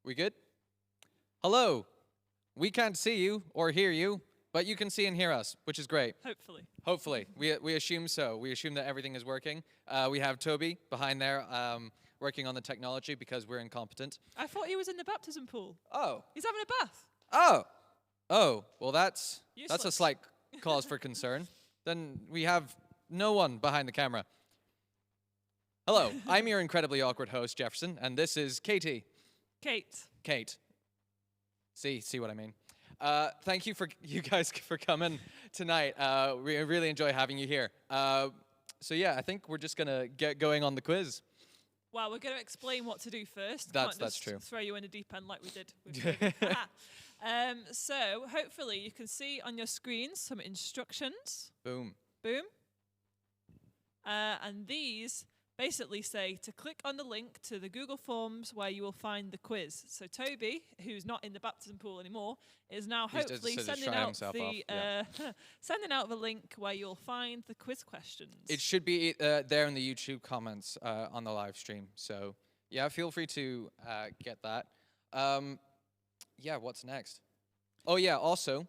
We good? Hello. We can't see you or hear you, but you can see and hear us, which is great. Hopefully. Hopefully. We assume so. We assume that everything is working. We have Toby behind there working on the technology because we're incompetent. I thought he was in the baptism pool. Oh. He's having a bath. Oh. Oh. Well, that's a Useless. slight cause for concern. Then we have no one behind the camera. Hello. I'm your incredibly awkward host, Jefferson, and this is Katie. Kate. See what I mean. Thank you for you guys for coming tonight. We really enjoy having you here. So yeah, I think we're just gonna get going on the quiz. Well, we're going to explain what to do first. That's Can't just true. Throw you in the deep end like we did. With so hopefully you can see on your screen some instructions. Boom. Boom. And these basically say to click on the link to the Google Forms where you will find the quiz. So Toby, who's not in the baptism pool anymore, is now hopefully sending out sending out the link where you'll find the quiz questions. It should be there in the YouTube comments on the live stream. So yeah, feel free to get that. Yeah, what's next? Oh yeah, also,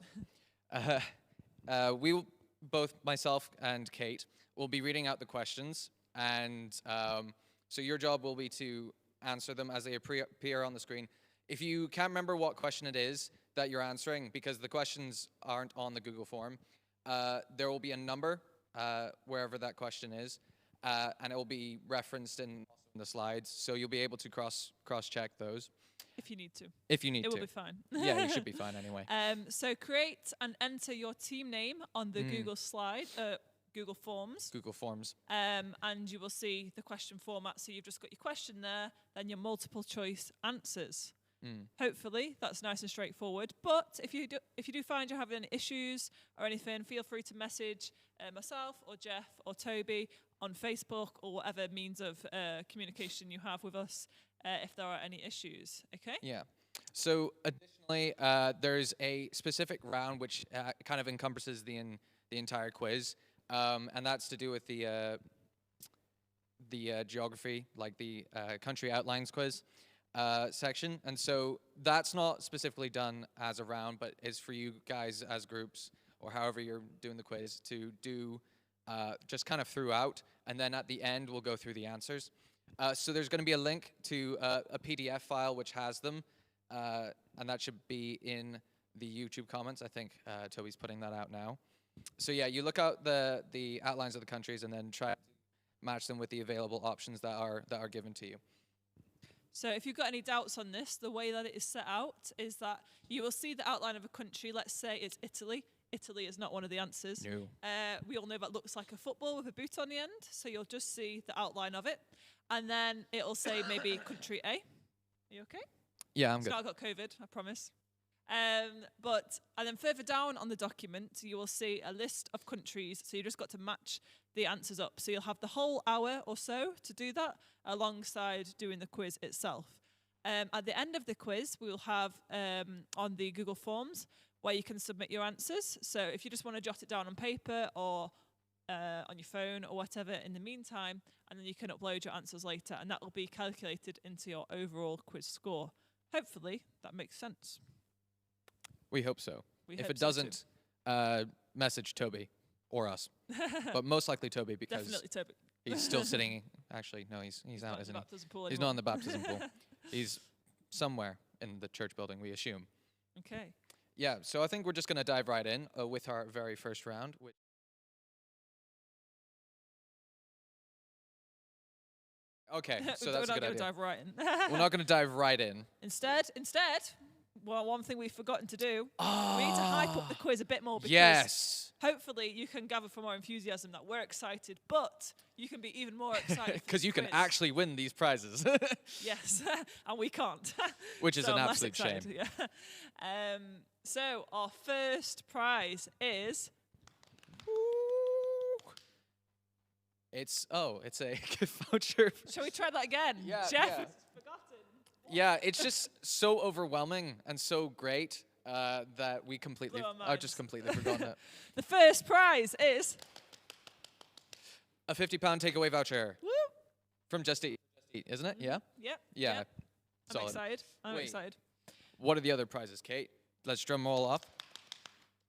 we will, both myself and Kate will be reading out the questions. And so your job will be to answer them as they appear on the screen. If you can't remember what question it is that you're answering, because the questions aren't on the Google form, there will be a number wherever that question is, and it will be referenced in the slides, so you'll be able to cross-check those. If you need to. If you need to. It will be fine. Yeah, you should be fine anyway. So create and enter your team name on the Google Forms. Google Forms. And you will see the question format. So you've just got your question there, then your multiple choice answers. Hopefully that's nice and straightforward. But if you do find you're having any issues or anything, feel free to message myself or Jeff or Toby on Facebook or whatever means of communication you have with us if there are any issues. Okay? Yeah. So additionally, there's a specific round which kind of encompasses the entire quiz. And that's to do with the geography, like the country outlines quiz section. And so that's not specifically done as a round, but is for you guys as groups, or however you're doing the quiz, to do just kind of throughout. And then at the end, we'll go through the answers. So there's going to be a link to a PDF file which has them. And that should be in the YouTube comments. I think Toby's putting that out now. So yeah, you look out the outlines of the countries and then try to match them with the available options that are given to you. So if you've got any doubts on this, the way that it is set out is that you will see the outline of a country. Let's say it's Italy. Italy is not one of the answers. No. We all know that looks like a football with a boot on the end. So you'll just see the outline of it. And then it'll say maybe country A. Are you okay? Yeah, I'm good. I've got COVID, I promise. And then further down on the document, you will see a list of countries. So you just got to match the answers up. So you'll have the whole hour or so to do that alongside doing the quiz itself. At the end of the quiz, we will have on the Google Forms where you can submit your answers. So if you just want to jot it down on paper or on your phone or whatever in the meantime, and then you can upload your answers later, and that will be calculated into your overall quiz score. Hopefully, that makes sense. We hope so. If it so doesn't, message Toby or us. But most likely Toby, because definitely Toby. he's still sitting. Actually, no, he's out, isn't he? He's not in the baptism pool. He's somewhere in the church building, we assume. Okay. Yeah, so I think we're just going to dive right in with our very first round. Okay, so that's a good idea. We're not going to dive right in. We're not going to dive right in. Instead, well, one thing we've forgotten to do, we need to hype up the quiz a bit more because hopefully you can gather from our enthusiasm that we're excited, but you can be even more excited. Because you can actually win these prizes. Yes, and we can't. Which is an absolute shame. Yeah. So our first prize is... It's a gift voucher. Shall we try that again? Yeah, Jeff, yeah. it's forgotten. Yeah, it's just so overwhelming and so great that we just completely forgotten it. The first prize is a £50 takeaway voucher. Woo! From Just Eat, isn't it? Yeah? Yep. Yeah. Yep. I'm Solid. excited. I'm Wait. excited. What are the other prizes, Kate? Let's drum roll off.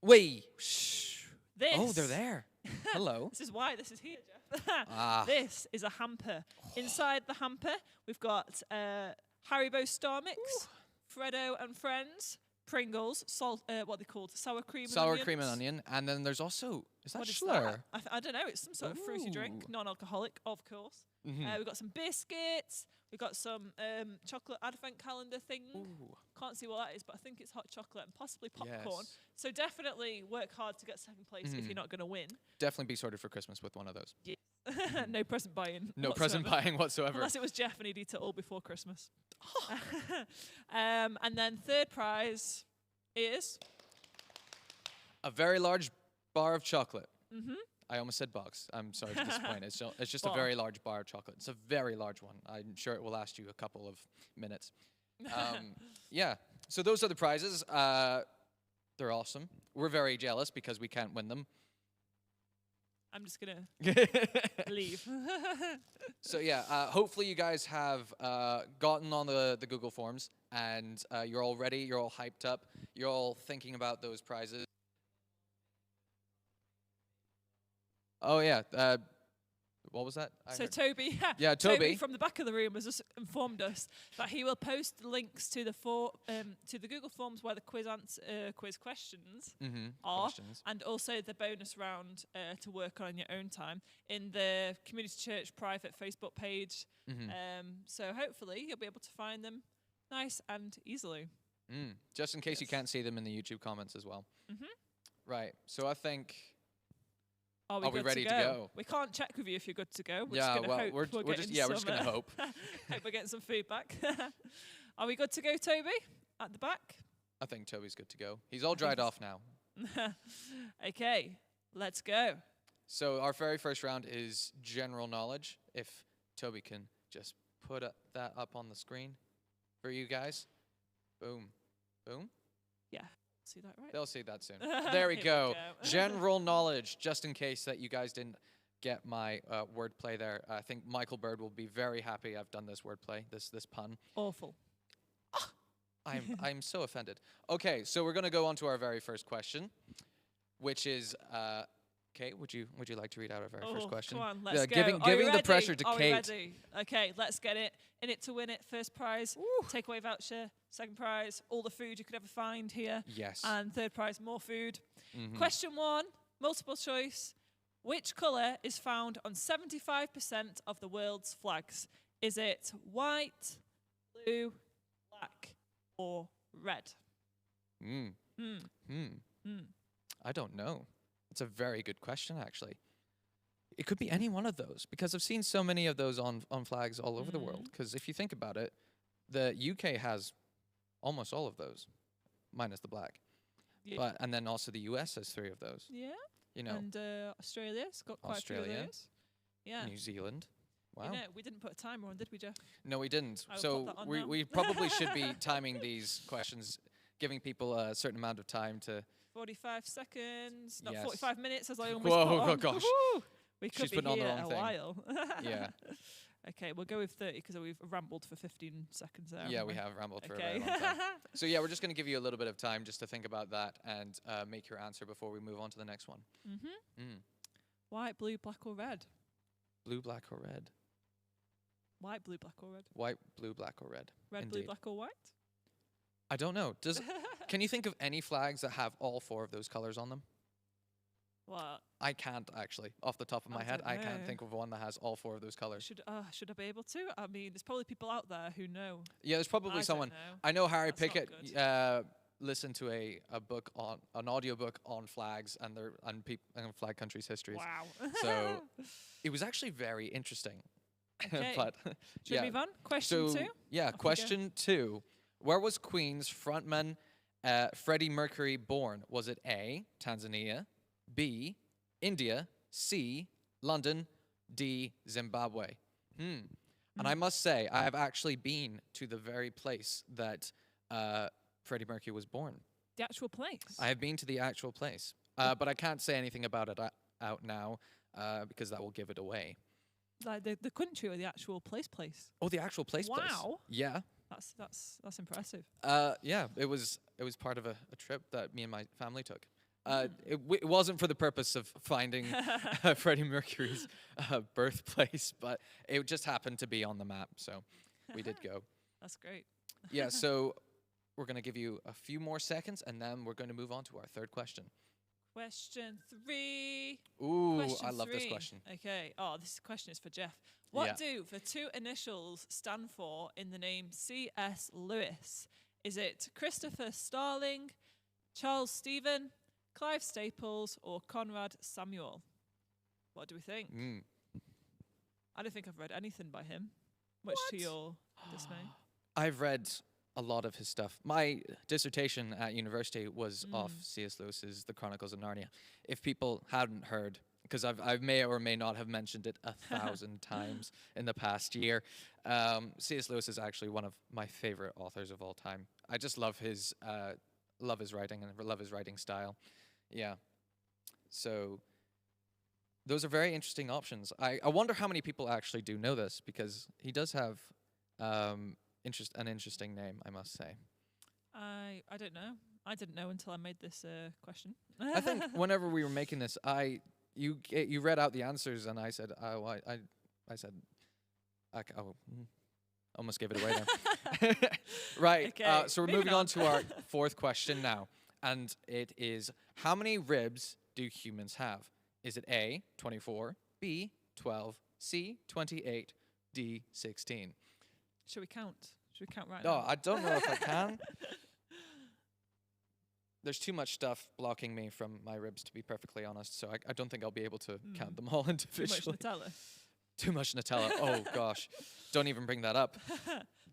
Wait. Shh. This. Oh, they're there. Hello. This is why this is here, Jeff. Ah. This is a hamper. Inside the hamper, we've got Haribo Star Mix, Freddo and Friends, Pringles, salt. What are they called? Sour cream. Sour and cream and onions. onion. And then there's also, is that What is Schlur? that? I don't know. It's some sort of fruity drink, Ooh. non-alcoholic, of course. Mhm. We've got some biscuits. We've got some chocolate advent calendar thing. Ooh. Can't see what that is, but I think it's hot chocolate and possibly popcorn. Yes. So definitely work hard to get second place if you're not going to win. Definitely be sorted for Christmas with one of those. No present buying. No present whatsoever. buying whatsoever. Unless it was Jeff and he'd eat it all before Christmas. And then third prize is A very large bar of chocolate. I almost said box. I'm sorry to disappoint. It's just a Bar. very large bar of chocolate. It's a very large one. I'm sure it will last you a couple of minutes. Yeah. So those are the prizes. They're awesome. We're very jealous because we can't win them. I'm just gonna leave. So yeah, hopefully you guys have gotten on the Google Forms and you're all ready, you're all hyped up, you're all thinking about those prizes. Oh yeah, what was that? I So heard- Toby, Yeah, Toby. from the back of the room has just informed us that he will post the links to the Google Forms where the quiz questions are, questions. and also the bonus round to work on in your own time in the Community Church private Facebook page. So hopefully you'll be able to find them nice and easily. Just in case you Yes. can't see them in the YouTube comments as well. Right. So I think. Are we good ready to go? We can't check with you if you're good to go. We're Yeah, just gonna well, hope we're just getting some, gonna hope. hope we're getting some feedback. Are we good to go, Toby? At the back? I think Toby's good to go. He's all dried off now. Okay, let's go. So our very first round is general knowledge. If Toby can just put that up on the screen for you guys. Boom. Boom. Yeah, see that right? They'll see that soon. There we Here we go. go. General knowledge, just in case that you guys didn't get my wordplay there. I think Michael Bird will be very happy I've done this wordplay, this pun. Awful. I'm so offended. Okay, so we're going to go on to our very first question, which is Kate, would you like to read out our very first question? Come on, let's Yeah, go. giving Are we the ready? pressure to Are we Kate. ready? Okay, let's get it. In it to win it. First prize, takeaway voucher. Second prize, all the food you could ever find here. Yes. And third prize, more food. Question 1, multiple choice. Which colour is found on 75% of the world's flags? Is it white, blue, black, or red? I don't know. It's a very good question, actually. It could be any one of those because I've seen so many of those on flags all over the world. Because if you think about it, the UK has almost all of those, minus the black. Yeah. And then also the US has 3 of those. Yeah. You know, And Australia's got quite a few Australia, of those. Yeah. New Zealand. Wow. You know, we didn't put a timer on, did we, Jeff? No, we didn't. I will So put that on we, now. we probably should be timing these questions, giving people a certain amount of time to. 45 seconds, not Yes. 45 minutes, as I almost Whoa, put on. oh gosh. Woohoo! We could She's be putting on the here wrong a thing. while. Yeah. Okay, we'll go with 30 because we've rambled for 15 seconds there. Yeah, haven't we have rambled for a Okay. very long time. So yeah, we're just going to give you a little bit of time just to think about that and make your answer before we move on to the next one. White, blue, black, or red? Blue, black, or red? White, blue, black, or red? White, blue, black, or red? Red, blue, Indeed. black, or white? I don't know. Can you think of any flags that have all 4 of those colors on them? What? I can't actually, off the top of my I head. don't I can't know. think of one that has all 4 of those colors. Should I be able to? I mean, there's probably people out there who know. Yeah, there's probably I don't someone. know. I know Harry That's not Pickett good. listened to a book on an audiobook on flags and flag countries' histories. Wow. So it was actually very interesting. Okay. But Should we move on? Question so 2? yeah, Off we go. question 2. Where was Queen's frontman Freddie Mercury born? Was it A, Tanzania, B, India, C, London, D, Zimbabwe? And I must say, I have actually been to the very place that Freddie Mercury was born. The actual place. I have been to the actual place, but I can't say anything about it out now because that will give it away. Like the country or the actual place? Oh, the actual place. Wow. Yeah. That's impressive. Yeah, it was part of a trip that me and my family took. It wasn't for the purpose of finding Freddie Mercury's birthplace, but it just happened to be on the map, so we did go. That's great. Yeah, so we're going to give you a few more seconds, and then we're going to move on to our third question. Question 3. Ooh, Question I love this 3. question. Okay. Oh, this question is for Jeff. What Yeah. do the 2 initials stand for in the name C.S. Lewis? Is it Christopher Starling, Charles Stephen, Clive Staples, or Conrad Samuel? What do we think? I don't think I've read anything by him, much to your dismay. I've read a lot of his stuff. My dissertation at university was off C.S. Lewis's The Chronicles of Narnia. If people hadn't heard, because I may or may not have mentioned it 1,000 times in the past year, C.S. Lewis is actually one of my favorite authors of all time. I just love his writing and love his writing style. Yeah. So those are very interesting options. I wonder how many people actually do know this, because he does have an interesting name, I must say. I don't know. I didn't know until I made this question. I think whenever we were making this, you read out the answers, and I said, almost gave it away now. Right. Okay, So we're moving moving on on. to our fourth question now, and it is: how many ribs do humans have? Is it A, 24, B, 12, C, 28, D, 16? Should we count? Should we count right No, now? I don't know if I can. There's too much stuff blocking me from my ribs, to be perfectly honest, so I don't think I'll be able to count them all Too individually. much Nutella. Too much Nutella. Oh, gosh. Don't even bring that up.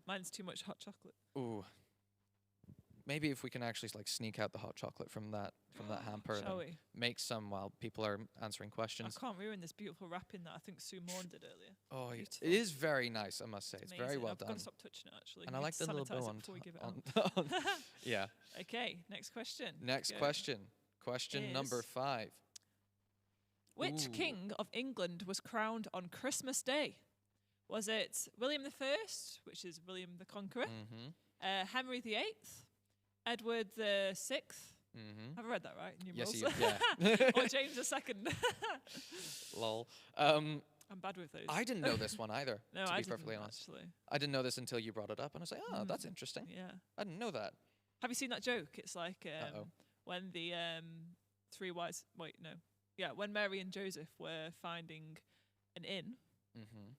Mine's too much hot chocolate. Ooh. Maybe if we can actually sneak out the hot chocolate from that hamper Shall and we? make some while people are answering questions. I can't ruin this beautiful wrapping that I think Sue Morn did earlier. Oh, Beautiful. it is very nice, I must say. It's very Amazing. well I've got done. to stop touching it actually. And I Need like to the little sanitize bow it on before we give it on- Yeah. Okay, next question. Next Go. question. Question number Is- 5. Which Ooh. king of England was crowned on Christmas Day? Was it William I, which is William the Conqueror, Mm-hmm. Henry VIII, Edward the Sixth? Mm-hmm. Have I read that right? In Yes, numerals? yeah. Or James II? Lol. I'm bad with those. I didn't know this one either, No, to I be didn't perfectly honest. actually. I didn't know this until you brought it up, and I was like, oh, that's interesting. Yeah. I didn't know that. Have you seen that joke? It's like Uh-oh. when the three wise. Wait, no. Yeah, when Mary and Joseph were finding an inn, Mm-hmm.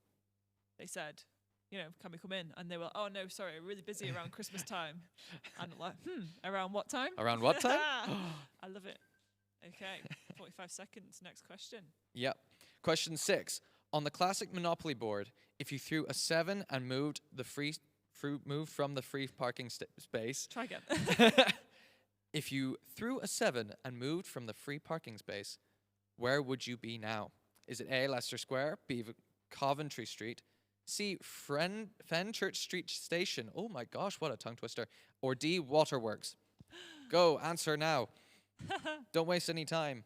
they said, can we come in? And they were, oh no, sorry, we're really busy around Christmas time. And I'm like, around what time? Around what time? I love it. Okay, 45 seconds. Next question. Yep. Question 6. On the classic Monopoly board, if you threw a 7 and moved from the free parking space, Try again. if you threw a 7 and moved from the free parking space, where would you be now? Is it A, Leicester Square, B, Coventry Street, C, Fenchurch Street Station, oh my gosh, what a tongue twister, or D, Waterworks? Go, answer now. Don't waste any time.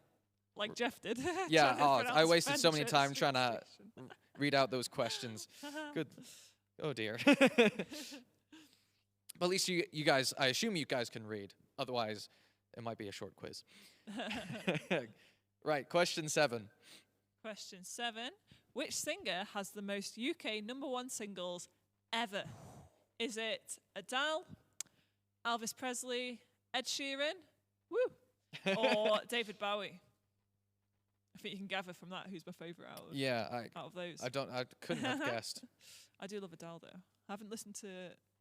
Like Jeff did. Yeah, Trying to I pronounce wasted so many Fenchurch time trying to Station. read out those questions. Good. Oh dear. But at least you guys, I assume you guys can read. Otherwise, it might be a short quiz. Right, question 7. Question 7. Which singer has the most UK #1 singles ever? Is it Adele, Elvis Presley, Ed Sheeran, woo, or David Bowie? I think you can gather from that who's my favourite out of those. I couldn't have guessed. I do love Adele though. I haven't listened to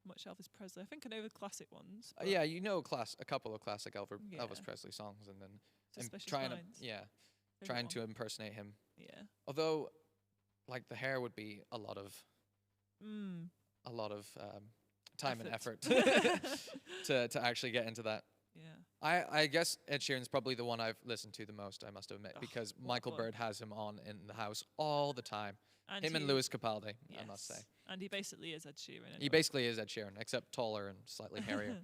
much Elvis Presley. I think I know the classic ones. Yeah, you know a couple of classic Elvis Yeah. Presley songs, and then Suspicious trying Minds. to trying to impersonate him. Yeah. Although, like, the hair would be a lot of time and effort to actually get into that. Yeah. I guess Ed Sheeran's probably the one I've listened to the most, I must admit, Oh, because what Michael fun. Bird has him on in the house all the time. And Him and he- Lewis Capaldi, I must say. yes. And he basically is Ed Sheeran. He anyway. basically is Ed Sheeran, except taller and slightly hairier.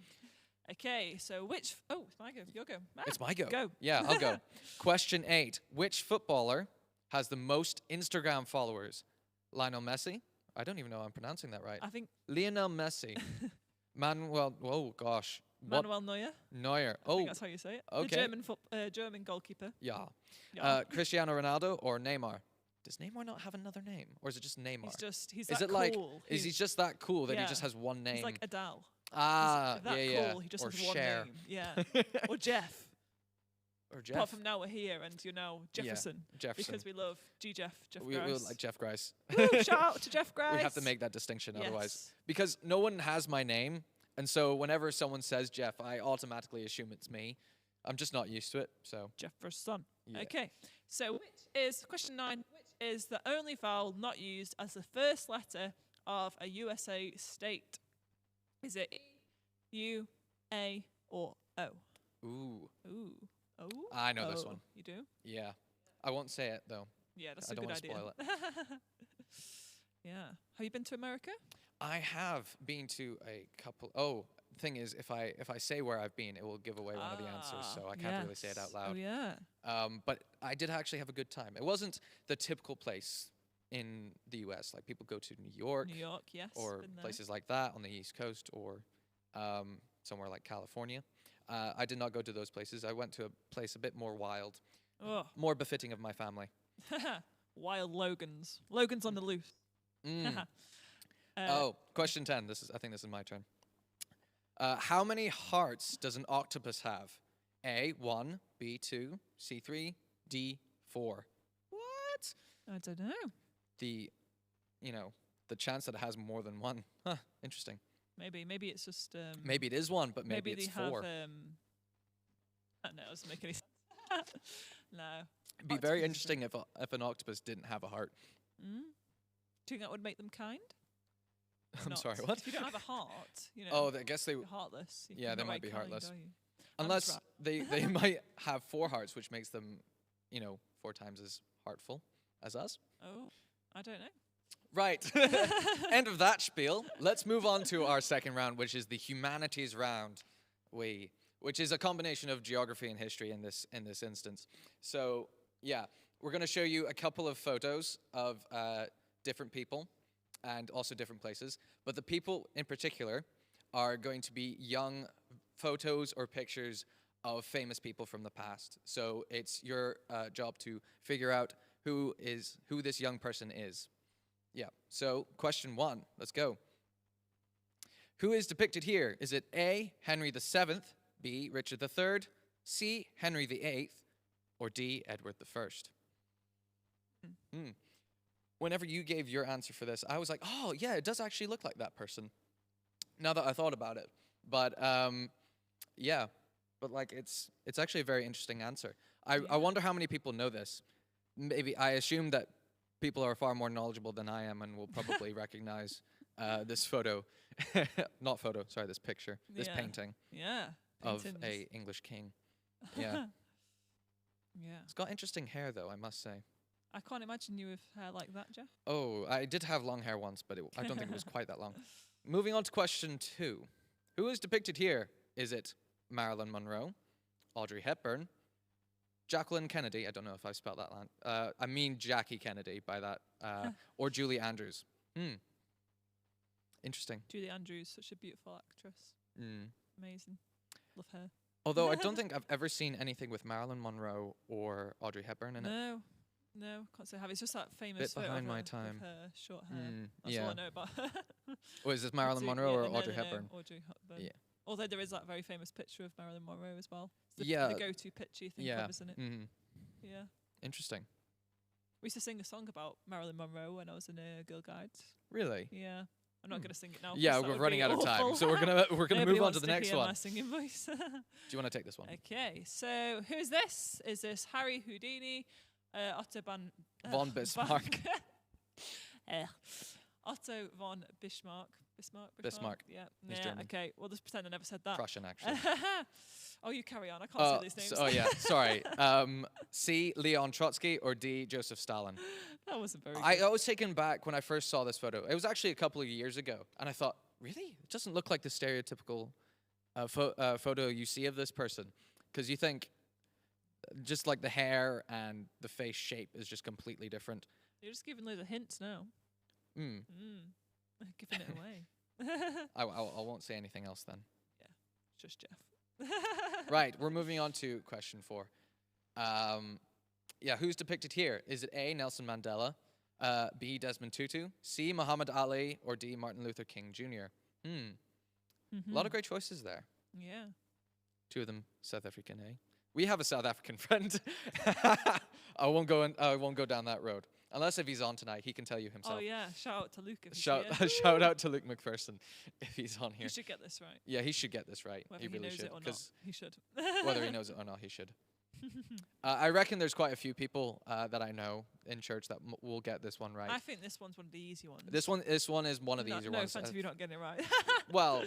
Okay, so which... Oh, it's my go. Your go. It's my go. Go. Yeah, I'll go. Question 8. Which footballer has the most Instagram followers? Lionel Messi, I don't even know I'm pronouncing that right. I think Lionel Messi. Manuel, oh gosh. What? Manuel Neuer. Neuer. I think Oh, that's how you say it. okay. The German goalkeeper. yeah. Yeah. Cristiano Ronaldo or Neymar? Does Neymar not have another name? Or is it just Neymar? He's is that it like, cool. is he just that cool that he yeah. just has one name? He's like Adele. Ah, He's that yeah, cool. He just or has one Cher. name. Yeah. Or Jeff. Or Jeff. Apart from now we're here and you know Jefferson. Jefferson. Because we love Jeff We Grice. like Jeff Grice. Woo, shout out to Jeff Grice. We have to make that distinction otherwise. Yes. Because no one has my name. And so whenever someone says Jeff, I automatically assume it's me. I'm just not used to it. So Jefferson. Yeah. Okay. So which is question 9? Which is the only vowel not used as the first letter of a USA state? Is it E, U, A, or O? Ooh. Ooh. Oh. I know this one. You do? Yeah. I won't say it though. Yeah, that's I a don't good want to idea. spoil it. Yeah. Have you been to America? I have been to a couple. Oh, thing is, if I say where I've been, it will give away one of the answers, so I can't really say it out yes. loud. Oh yeah. But I did actually have a good time. It wasn't the typical place in the U.S. Like people go to New York, New York, yes. or been there. places like that on the East Coast, or somewhere like California. I did not go to those places. I went to a place a bit more wild, Oh. more befitting of my family. Wild Logans. Logans on the loose. Mm. Uh, Question 10. I think this is my turn. How many hearts does an octopus have? A, 1, B, 2, C, 3, D, 4. What? I don't know. The chance that it has more than one. Huh, interesting. Maybe it's just. Maybe it is one, but maybe they it's have. 4. No, it doesn't make any sense. No. It'd be very Octopus is interesting if an octopus didn't have a heart. Mm? Do you think that would make them kind? Or I'm not? sorry, what? If you don't have a heart, you know. Oh, I guess they. You're heartless. Yeah, You're they not might very be heartless. Kind, are you? Unless right. they might have 4 hearts, which makes them, 4 times as heartful as us. Oh, I don't know. Right. End of that spiel. Let's move on to our second round, which is the humanities round. Which is a combination of geography and history in this instance. So yeah, we're going to show you a couple of photos of different people and also different places. But the people in particular are going to be young photos or pictures of famous people from the past. So it's your job to figure out who this young person is. Yeah. So question 1. Let's go. Who is depicted here? Is it A, Henry VII, B, Richard III, C, Henry VIII, or D, Edward I? Whenever you gave your answer for this, I was like, oh, yeah, it does actually look like that person. Now that I thought about it. But, yeah. But, like, it's actually a very interesting answer. I wonder how many people know this. Maybe I assume that people are far more knowledgeable than I am and will probably recognize this photo. This picture. This painting. Yeah. Of Paintings. a English king. Yeah. Yeah. It's got interesting hair, though, I must say. I can't imagine you with hair like that, Jeff. Oh, I did have long hair once, but I don't think it was quite that long. Moving on to question 2. Who is depicted here? Is it Marilyn Monroe, Audrey Hepburn, Jacqueline Kennedy? I don't know if I spelled that line. I mean Jackie Kennedy by that. Or Julie Andrews. Interesting. Julie Andrews, such a beautiful actress. Amazing. Love her. Although I don't think I've ever seen anything with Marilyn Monroe or Audrey Hepburn in it. No, can't say I have. It's just that famous Bit photo behind of my her, time. with her short hair. That's yeah. all I know about her. Oh, is this Marilyn Monroe or Audrey Hepburn? Audrey Hepburn. Yeah. Although there is that very famous picture of Marilyn Monroe as well. It's the go-to picture you think of, isn't it? Yeah. Interesting. We used to sing a song about Marilyn Monroe when I was in a Girl Guides. Really? Yeah. I'm not going to sing it now. Yeah, we're running out of time, so we're gonna move on to the next one. My singing voice. Do you want to take this one? Okay, so who's this? Is this Harry Houdini, Otto von Bismarck? Otto von Bismarck. Bismarck. Yeah. He's Yeah. German. Okay. We'll just pretend I never said that. Prussian, actually. Oh, you carry on. I can't say these names. Yeah. Sorry. C, Leon Trotsky, or D, Joseph Stalin? That wasn't very good. I was taken back when I first saw this photo. It was actually a couple of years ago, and I thought, really? It doesn't look like the stereotypical photo you see of this person, because you think just like the hair and the face shape is just completely different. You're just giving loads of hints now. Mm. Giving it away. I won't say anything else then. Just Jeff. Right, we're moving on to question 4. Yeah, who's depicted here? Is it A, Nelson Mandela, B, Desmond Tutu, C, Muhammad Ali, or D, Martin Luther King Jr.? A lot of great choices there. Yeah. 2 of them South African, eh? We have a South African friend. I won't go down that road. Unless if he's on tonight, he can tell you himself. Oh yeah, shout out to Luke if he's Shout here. shout out to Luke McPherson if he's on here. He should get this right. Yeah, he should get this right. Whether he he really knows should. it or not, 'Cause he should. whether he knows it or not, he should. I reckon there's quite a few people that I know in church that will get this one right. I think this one's one of the easy ones. This one is one of the easier no ones. offense if you're not getting it right. Well,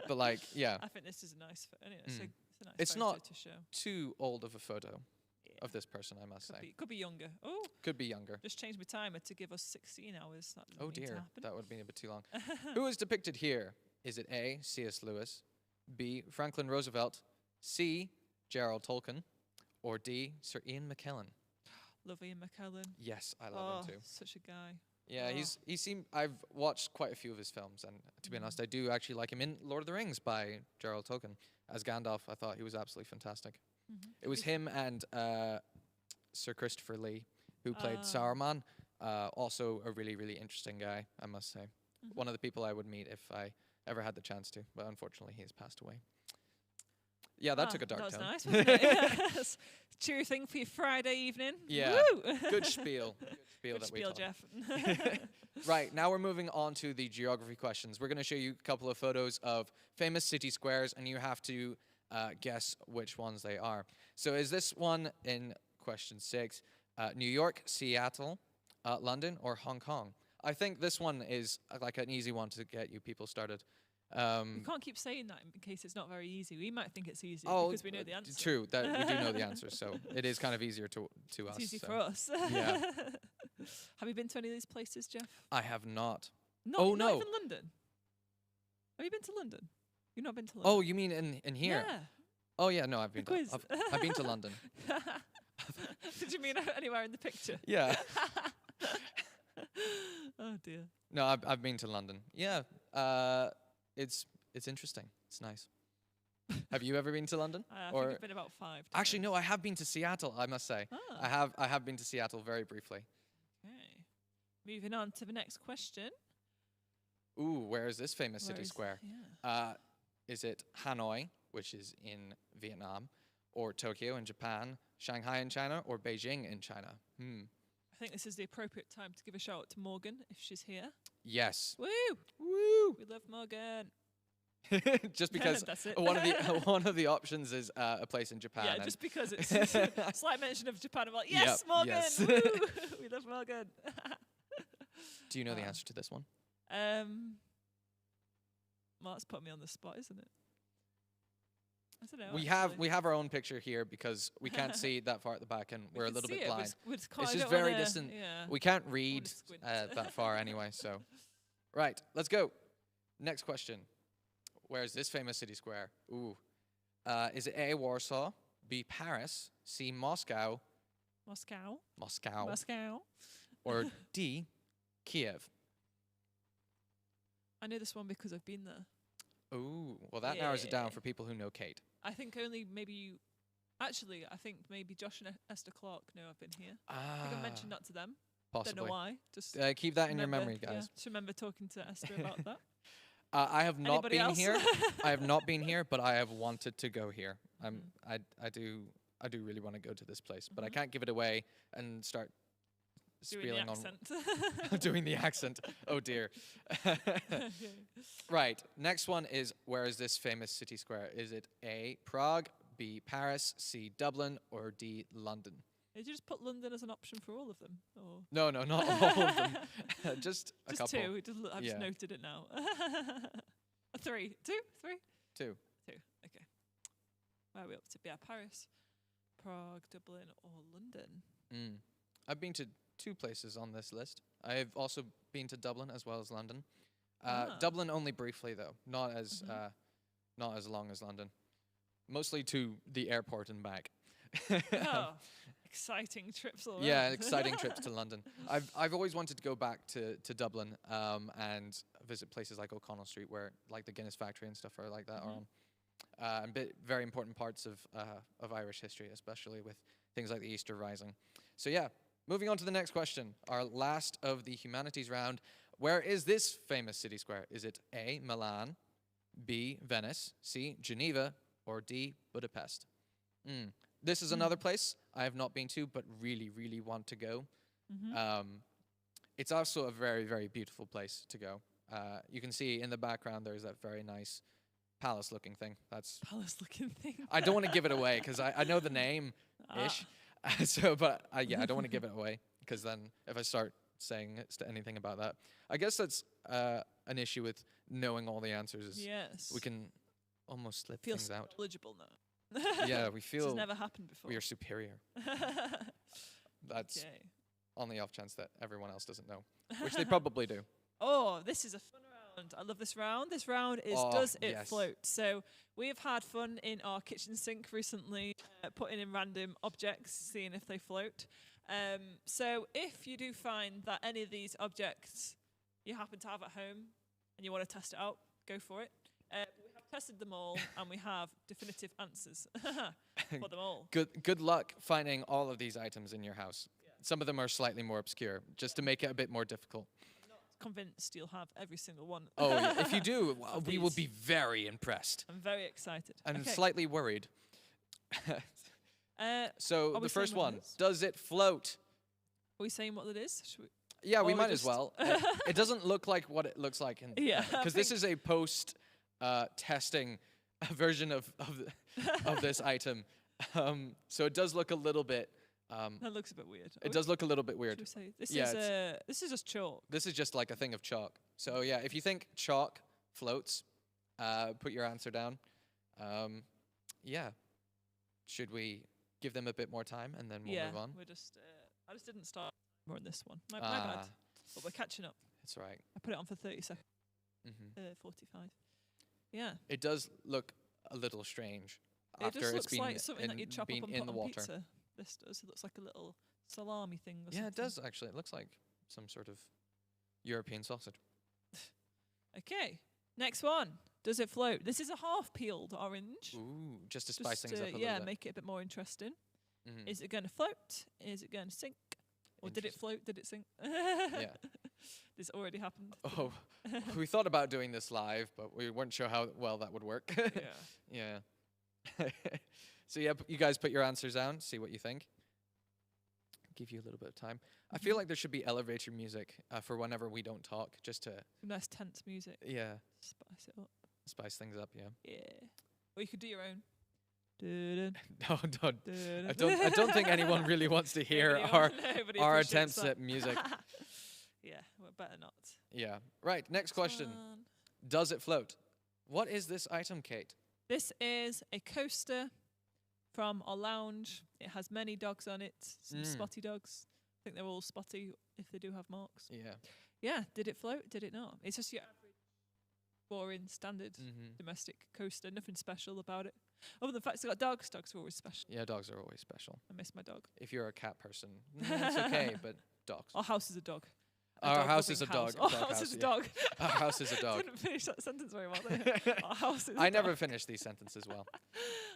but like, yeah, I think this is a nice. Anyway, it's a nice It's photo not to show. too old of a photo Yeah. of this person, I must say. Could be younger. Oh, Could be younger. just changed my timer to give us 16 hours. That doesn't Oh need to dear, happen. that would have been a bit too long. Who is depicted here? Is it A, C.S. Lewis, B, Franklin Roosevelt, C, Gerald Tolkien, or D, Sir Ian McKellen? Love Ian McKellen. Yes, I love him too. Such a guy. Yeah, he seemed. I've watched quite a few of his films, and to be honest, I do actually like him in Lord of the Rings by Gerald Tolkien as Gandalf. I thought he was absolutely fantastic. It was him and Sir Christopher Lee who played Saruman. Also a really, really interesting guy, I must say. One of the people I would meet if I ever had the chance to, but unfortunately he has passed away. Yeah, that took a dark turn. turn. That was nice, wasn't it? Yes. Cheery thing for your Friday evening. Yeah. Woo! Good spiel. Good spiel, Good that we spiel, told. Jeff. Right, now we're moving on to the geography questions. We're going to show you a couple of photos of famous city squares, and you have to guess which ones they are. So is this one in question 6, New York, Seattle, London, or Hong Kong? I think this one is like an easy one to get you people started. We can't keep saying that in case it's not very easy. We might think it's easy because we know the answer. True, that we do know the answer, so it is kind of easier to us. It's easy so. for us. Yeah. Have you been to any of these places, Jeff? I have not. Not no. even London. Have you been to London? You've not been to London. Oh, you mean in here? Yeah. Oh yeah, no, I've been. quiz. I've been to London. Did you mean anywhere in the picture? Yeah. Oh dear. No, I've been to London. Yeah. It's interesting. It's nice. Have you ever been to London? I think I've been about 5 Actually, no, times. I have been to Seattle, I must say. Ah. I have been to Seattle very briefly. Okay. Moving on to the next question. Ooh, where is this famous Where city is- square? Yeah. Is it Hanoi, which is in Vietnam, or Tokyo in Japan, Shanghai in China, or Beijing in China? I think this is the appropriate time to give a shout out to Morgan if she's here. Yes. Woo! Woo! We love Morgan. Just because That's it. one of the options is a place in Japan. Yeah, and just because it's a slight mention of Japan. I'm like, yes, Yep, Morgan. yes. Woo! We love Morgan. Do you know the answer to this one? Well, that's put me on the spot, isn't it? I don't know. We have our own picture here because we can't see that far at the back and we're a little bit blind. It's It's just very distant. Yeah. We can't read squint. that far anyway. So, right, let's go. Next question. Where is this famous city square? Ooh, is it A, Warsaw, B, Paris, C, Moscow, Moscow. or D, Kiev? I know this one because I've been there. Ooh, well that narrows it down Yeah. for people who know Kate. I think only maybe you. Actually, I think maybe Josh and Esther Clark know I've been here. I think I mentioned that to them. Possibly. Don't know why. Just Keep that in your remember- memory, guys. Yeah, just remember talking to Esther about that. I have not Anybody been else? here. I have not been here, but I have wanted to go here. Mm. I do really want to go to this place, but I can't give it away and start Doing the spieling accent. on doing the accent. Oh dear. Right. Next one is, where is this famous city square? Is it A, Prague, B, Paris, C, Dublin, or D, London? Did you just put London as an option for all of them? Or No, not all of them. Just a just couple. two? I've just Yeah. noted it now. Three. Three? Two. Okay. Where are we up to? Yeah, Paris, Prague, Dublin, or London? I've been to 2 places on this list. I've also been to Dublin as well as London. Ah. Dublin only briefly though, not as long as London. Mostly to the airport and back. Oh, Exciting trips all Yeah, around. exciting trips to London. I've always wanted to go back to Dublin and visit places like O'Connell Street, where like the Guinness factory and stuff are like that are on. And very important parts of Irish history, especially with things like the Easter Rising. So yeah, moving on to the next question, our last of the humanities round. Where is this famous city square? Is it A, Milan, B, Venice, C, Geneva, or D, Budapest? This is another place I have not been to, but really, really want to go. It's also a very, very beautiful place to go. You can see in the background there's that very nice palace-looking thing. That's Palace-looking thing. I don't want to give it away because I know the name-ish. So, but yeah, I don't want to give it away because then if I start saying anything about that, I guess that's an issue with knowing all the answers. Is Yes. we can almost slip Feel things out. knowledgeable now. Yeah, we This feel has never happened before. we are superior. That's Okay. on the off chance that everyone else doesn't know, which they probably do. Oh, this is a fun round. I love this round. This round is Oh, Does It yes. Float? So we have had fun in our kitchen sink recently, putting in random objects, seeing if they float. So if you do find that any of these objects you happen to have at home and you want to test it out, go for it. We have tested them all and we have definitive answers for them all. Good luck finding all of these items in your house. Some of them are slightly more obscure, just to make it a bit more difficult. Convinced you'll have every single one. Oh, yeah. If you do, Of we will these. be very impressed I'm very excited. and Okay. slightly worried. So Are we the first saying what one, it is? does it float? Are we saying what it is? Should we? Yeah, we Or we might as just- well. It doesn't look like what it looks like in Yeah, I because this think- is a post testing version of this item. So it does look a little bit. That looks a bit weird. It does look a little bit Should weird. we say this Yeah, this is just chalk. This is just like a thing of chalk. So yeah, if you think chalk floats, put your answer down. Yeah. Should we give them a bit more time and then we'll move on? We're just. I just didn't start more on this one. My Ah, bad. But we're catching up. it's all right. I put it on for 30 seconds. hmm 45. Yeah. It does look a little strange It after just it's looks been like something that you chop up been and in put the on water. pizza. This does. It looks like a little salami thing or Yeah, something. it does actually. It looks like some sort of European sausage. Okay. Next one. Does it float? This is a half peeled orange. Ooh, just to spice things up a yeah, little bit. make it a bit more interesting. Mhm. Is it going to float? Is it going to sink? Or did it Interesting. float? Did it sink? Yeah. This already happened. Oh, we thought about doing this live, but we weren't sure how well that would work. Yeah. Yeah. So yeah, you guys put your answers down. See what you think. Give you a little bit of time. I feel like there should be elevator music for whenever we don't talk, just to Nice tense music. Spice it up. spice things up. Yeah. Yeah. Or you could do your own. Dun, No, don't. dun, I dun. don't think anyone really wants to hear our Nobody our appreciates attempts that. at music. Yeah, well, better not. Yeah. Right. Next question. One. Does it float? What is this item, Kate? This is a coaster from our lounge. It has many dogs on it, some spotty dogs. I think they're all spotty if they do have marks. Yeah. Yeah, did it float? Did it not? It's just your average, boring, standard Mm-hmm. domestic coaster. Nothing special about it. Other than the fact it's got dogs. Dogs are always special. Yeah, dogs are always special. I miss my dog. If you're a cat person, it's okay, but dogs. Our house is a dog. Our house is a dog. Our Dog house house, is a yeah. dog. Our house is a dog. Didn't finish that sentence very well. There. Our house is. I a never dog. finish these sentences well.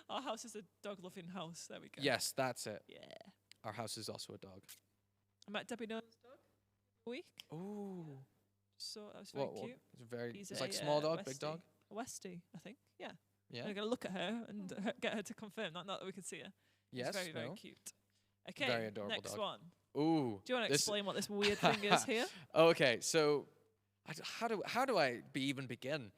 Our house is a dog-loving house. There we go. Yes, that's it. Yeah. Our house is also a dog. I met Debbie Nolan's dog a week. Ooh. So that was very What? cute. It's very. He's It's a, like small dog, big Westie. dog. A Westie, I think. Yeah. Yeah. I'm gonna look at her and get her to confirm that. Not that we can see her. Yes. She's very, very no? cute. Okay. Very adorable next dog. one. Ooh. Do you want to this- explain what this weird thing is here? Okay, so how do I even begin?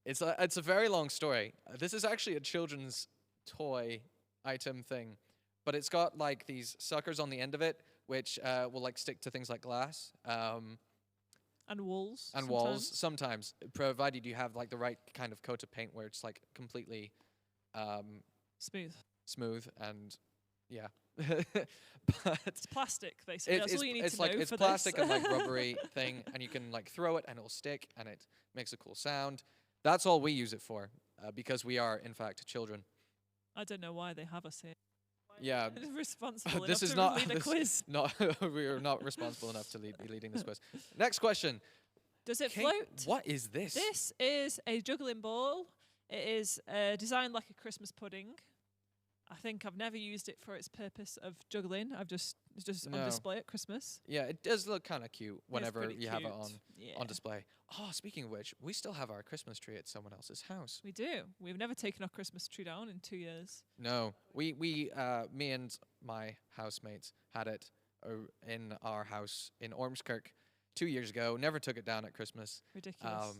It's a very long story. This is actually a children's toy item thing, but it's got like these suckers on the end of it, which will like stick to things like glass And walls. and sometimes. walls sometimes, provided you have like the right kind of coat of paint where it's like completely Smooth. smooth and yeah. But It's plastic, basically. That's all you need it's to like know it's for plastic this. and like rubbery thing, and you can like throw it and it'll stick and it makes a cool sound. That's all we use it for because we are in fact children. I don't know why they have us here. Yeah. Responsible This enough is to not lead a this- quiz. not we are not responsible enough to be leading this quiz. Next question. Does it Kate, float? what is this? This is a juggling ball. It is designed like a Christmas pudding. I think I've never used it for its purpose of juggling. It's just No. on display at Christmas. Yeah, it does look kind of cute whenever pretty you have it cute. Yeah. on display. Oh, speaking of which, we still have our Christmas tree at someone else's house. We do. We've never taken our Christmas tree down in 2 years. No, me and my housemates had it in our house in Ormskirk 2 years ago. Never took it down at Christmas. Ridiculous.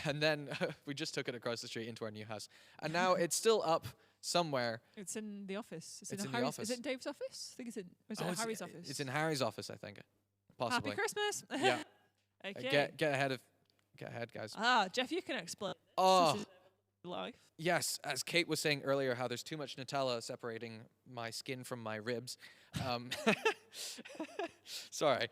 And then we just took it across the street into our new house, and now it's still up somewhere. It's in the office. It's in the Harry's. office. Is it in Dave's office? I think it's in. Or is it Oh, in it's- Harry's office? It's in Harry's office, I think. Possibly. Happy Christmas. Yeah. Okay. Get ahead, guys. Jeff, you can explain. Oh. This is life. Yes, as Kate was saying earlier, how there's too much Nutella separating my skin from my ribs. Sorry.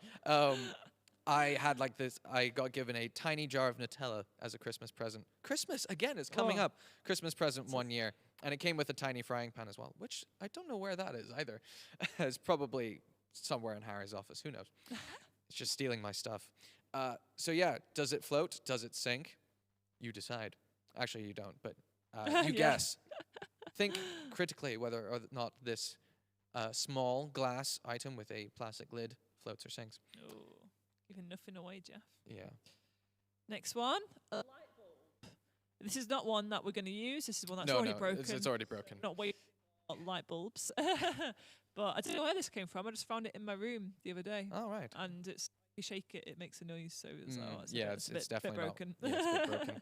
I had like this. I got given a tiny jar of Nutella as a Christmas present. Christmas again is coming Oh. up. Christmas present one year, and it came with a tiny frying pan as well, which I don't know where that is either. It's probably somewhere in Harry's office. Who knows? It's just stealing my stuff. So yeah, does it float? Does it sink? You decide. Actually, you don't, but you Yeah. guess. Think critically whether or not this small glass item with a plastic lid floats or sinks. Oh, giving nothing away, Jeff. Yeah. Next one. A light bulb. This is not one that we're going to use. This is one that's no, already no, broken. it's already broken. Not way light bulbs. But I don't know where this came from. I just found it in my room the other day. All right. And it's you shake it, it makes a noise. So it's like, oh, it's yeah, a bit, it's a bit definitely broken. Not. Yeah, it's a bit broken.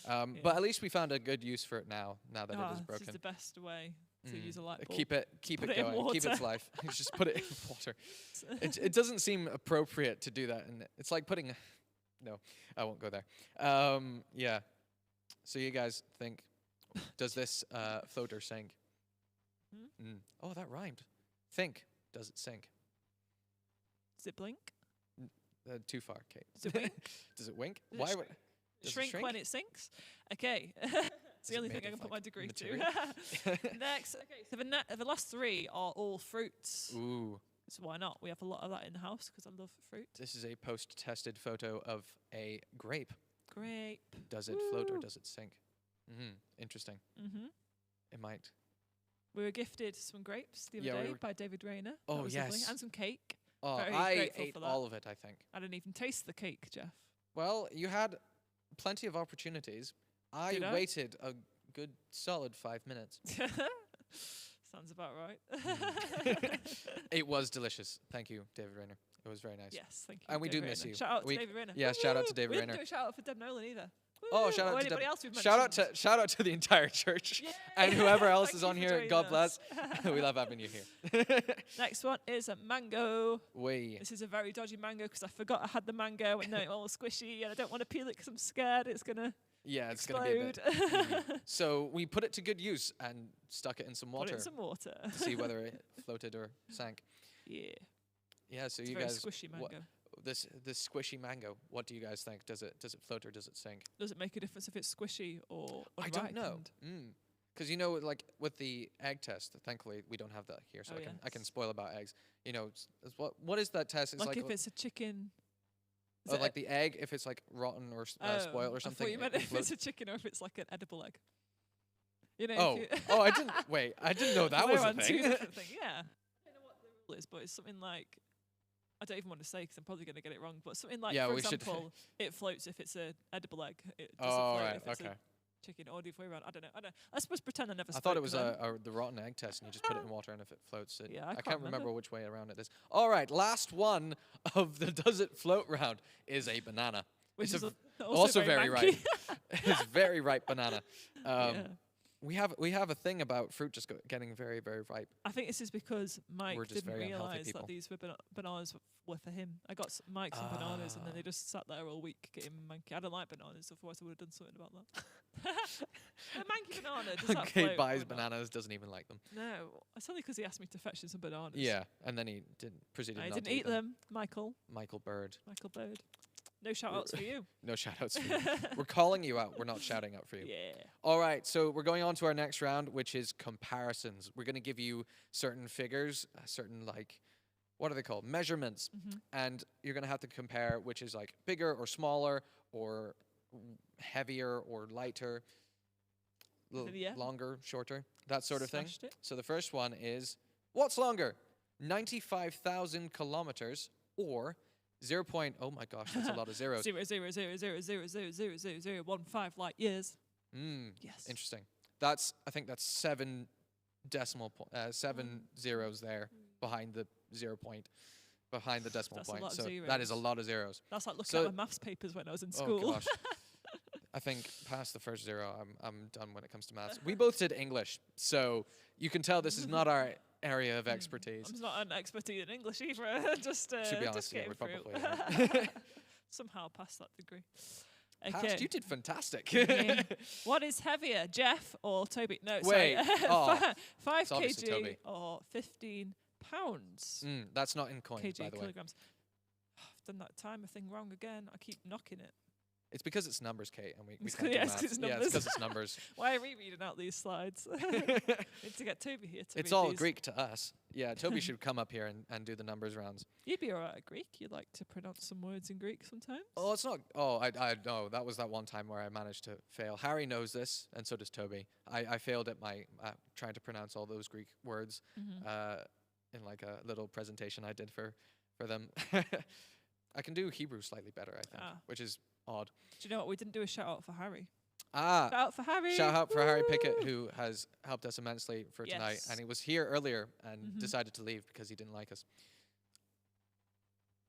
Yeah. But at least we found a good use for it now that it is This broken. is the best way to use a light bulb. Keep it Put it in going. Keep its water. life. Just put it in water. It doesn't seem appropriate to do that, and it's like putting. No, I won't go there. Yeah. So you guys think, does this float or sink? Oh, that rhymed. Think. Does it sink? Does it blink? Too far, Kate. Does it wink? Does it wink? Does it Why would does it Shrink shrink? when it sinks? Okay. It's Is the it only made thing I of, can put like, my degree material? to. Next. Okay, so the last three are all fruits. Ooh, So why not? We have a lot of that in the house because I love fruit. this is a post-tested photo of a grape. Grape. Does it float or Woo. does it sink? Interesting. Mm-hmm. It might. We were gifted some grapes the other Yeah, we day were- by David Rayner. Oh, That was lovely. yes. And some cake. Oh, Very I grateful ate for that. all of it, I think. I didn't even taste the cake, Jeff. Well, you had plenty of opportunities. I Did I? waited a good solid 5 minutes. Sounds about right. It was delicious. Thank you, David Rayner. It was very nice. Yes, thank you. And we do David miss Rayner. you. Shout out We- to David Rayner. yeah, shout out to Woo! David We didn't Rayner. do a shout out for Deb Nolan either. Oh, Woo! shout out or to anybody Deb. else we've Shout out mentioned. to the entire church Yay! and whoever else Thank is you on for here. joining God us. bless. We love having you here. Next one is a mango. We. This is a very dodgy mango because I forgot I had the mango and now it's all squishy and I don't want to peel it because I'm scared it's gonna Yeah, it's gonna be a explode. bit. So we put it to good use and stuck it in some Put water it in some water. to see whether it floated or sank. Yeah, Yeah. So it's you a very guys, squishy mango. this squishy mango. What do you guys think? Does it float or does it sink? Does it make a difference if it's squishy or I don't know. unripened? Because like with the egg test, thankfully we don't have that here, so Oh, I can yes. spoil about eggs. What is that test? It's Like if a- it's a chicken. Is oh, it like the egg, if it's like rotten or spoiled or something. I thought you meant it if it's floats. a chicken or if it's like an edible egg. You know. Oh, if you oh! I didn't wait. I didn't know that We're was a on two thing. different things. Yeah. I don't know what the rule is, but it's something like I don't even want to say because I'm probably going to get it wrong. But something like, Yeah, for we should- example, it floats if it's an edible egg. It doesn't Oh, float right. if it's Okay. a chicken or the other way around. I don't know. Let's just pretend I never. I thought it spoke was then. the rotten egg test, and you just put it in water, and if it floats, it. Yeah, I can't can't remember remember. which way around it is. All right, last one of the does it float round is a banana. Which it's is a also very manky. ripe. It's very ripe banana. Yeah. We have a thing about fruit just getting very, very ripe. I think this is because Mike We're just didn't very unhealthy realise people. that these were bananas were for him. I got Mike some bananas and then Ah. they just sat there all week getting manky. I don't like bananas, otherwise I would have done something about that. A manky banana, does that Kate float buys or not? bananas, doesn't even like them. No, it's only because he asked me to fetch him some bananas. Yeah, and then he proceeded I not didn't to eat them, Michael. Michael Bird. Michael Bird. No shout outs for you. No shout outs for you. We're calling you out. We're not shouting out for you. Yeah. All right, so we're going on to our next round, which is comparisons. We're going to give you certain figures, certain what are they called? Measurements. And you're going to have to compare which is like bigger or smaller or heavier or lighter, Yeah. longer, shorter, that sort of thing. Smashed it. So the first one is, what's longer? 95,000 kilometers or 0. Oh my gosh, that's a lot of zeros. 0.00000000015 light years. Yes. Interesting. I think that's 7 zeros there behind the 0 point, behind the decimal That's a point. lot of So that zeros. is a lot of zeros. That's like looking So- at my maths papers when I was in Oh school. gosh. I think past the first 0, I'm done when it comes to maths. We both did English, so you can tell this is not our area of expertise. I'm not an expertise in English either. just To be honest, just yeah, getting we're through. probably Somehow passed that degree. Past, Okay. you did fantastic. Yeah. What is heavier, Jeff or Toby? No, Wait. sorry. Oh, 5 it's obviously kg Toby. or 15 pounds. That's not in coins, by Kg, the way. kilograms. I've done that timer thing wrong again. I keep knocking it. It's because it's numbers, Kate, and we It's can't 'cause- do yeah, it's maths. 'cause it's Yeah, it's numbers. because it's numbers. Why are we reading out these slides? Need to get Toby here to It's read all these. Greek to us. Yeah, Toby should come up here and do the numbers rounds. You'd be alright at Greek. You like to pronounce some words in Greek sometimes. Oh, it's not. Oh, I know. That was that one time where I managed to fail. Harry knows this, and so does Toby. I failed at my trying to pronounce all those Greek words in like a little presentation I did for them. I can do Hebrew slightly better, I think, which is odd. Do you know what? We didn't do a shout out for Harry. Shout Shout out for Harry. out for Harry Pickett, who has helped us immensely for tonight, Yes. and he was here earlier and decided to leave because he didn't like us.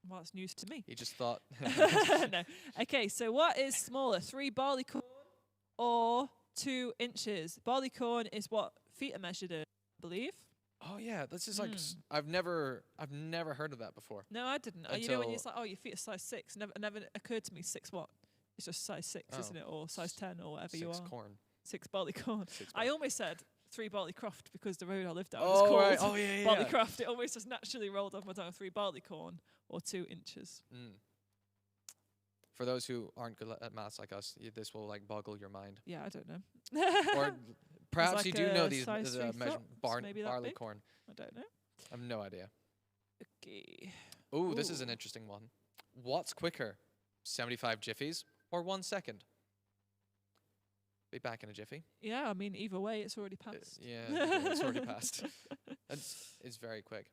Well, it's news to me. He just thought. No. Okay, so what is smaller, 3 barley corn or 2 inches? Barley corn is what feet are measured in, I believe. Oh yeah, this is like I've never heard of that before. No, I didn't. You know when Until- it's like, oh, your feet are size 6. Never occurred to me 6 what? It's just size 6, isn't it? Or size 10 or whatever you 6 are. corn. 6 barley corn. 6 I almost said 3 barley croft because the road I lived down is Oh called right. Oh yeah. barley croft. It almost just naturally rolled off my tongue. 3 barley corn or 2 inches. For those who aren't good at maths like us, this will like boggle your mind. Yeah, I don't know. Or perhaps like you do know a these size 3 foot, maybe that barley big? corn. I don't know. I have no idea. Okay. Ooh, this is an Ooh. interesting one. What's quicker, 75 jiffies or 1 second? Be back in a jiffy. Yeah, I mean, either way, it's already passed. Yeah, it's already passed. It's very quick.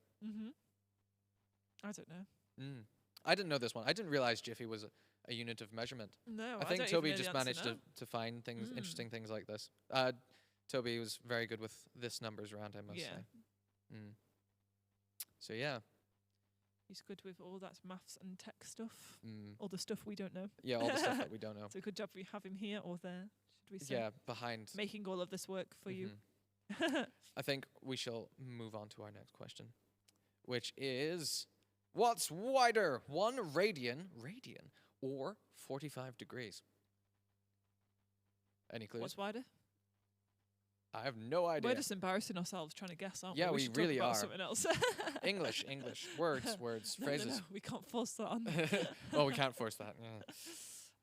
I don't know. I didn't know this one. I didn't realize jiffy was a unit of measurement. No, I think don't Toby even know just the answer managed now. to find things, interesting things like this. Toby was very good with this numbers round, I must Yeah. say. So yeah, He's good with all that maths and tech stuff. mm, All the stuff we don't know. yeah, all the stuff that we don't know. So good job we have him here or there, should we say. Yeah, behind. Making all of this work for you. I think we shall move on to our next question, which is, what's wider, 1 radian, or 45 degrees? Any clues? What's wider? I have no idea. We're just embarrassing ourselves trying to guess, aren't Yeah, we? we should really talk about are. something else. English, words, No, phrases. No, we can't force that on. Oh, we can't force that. Yeah.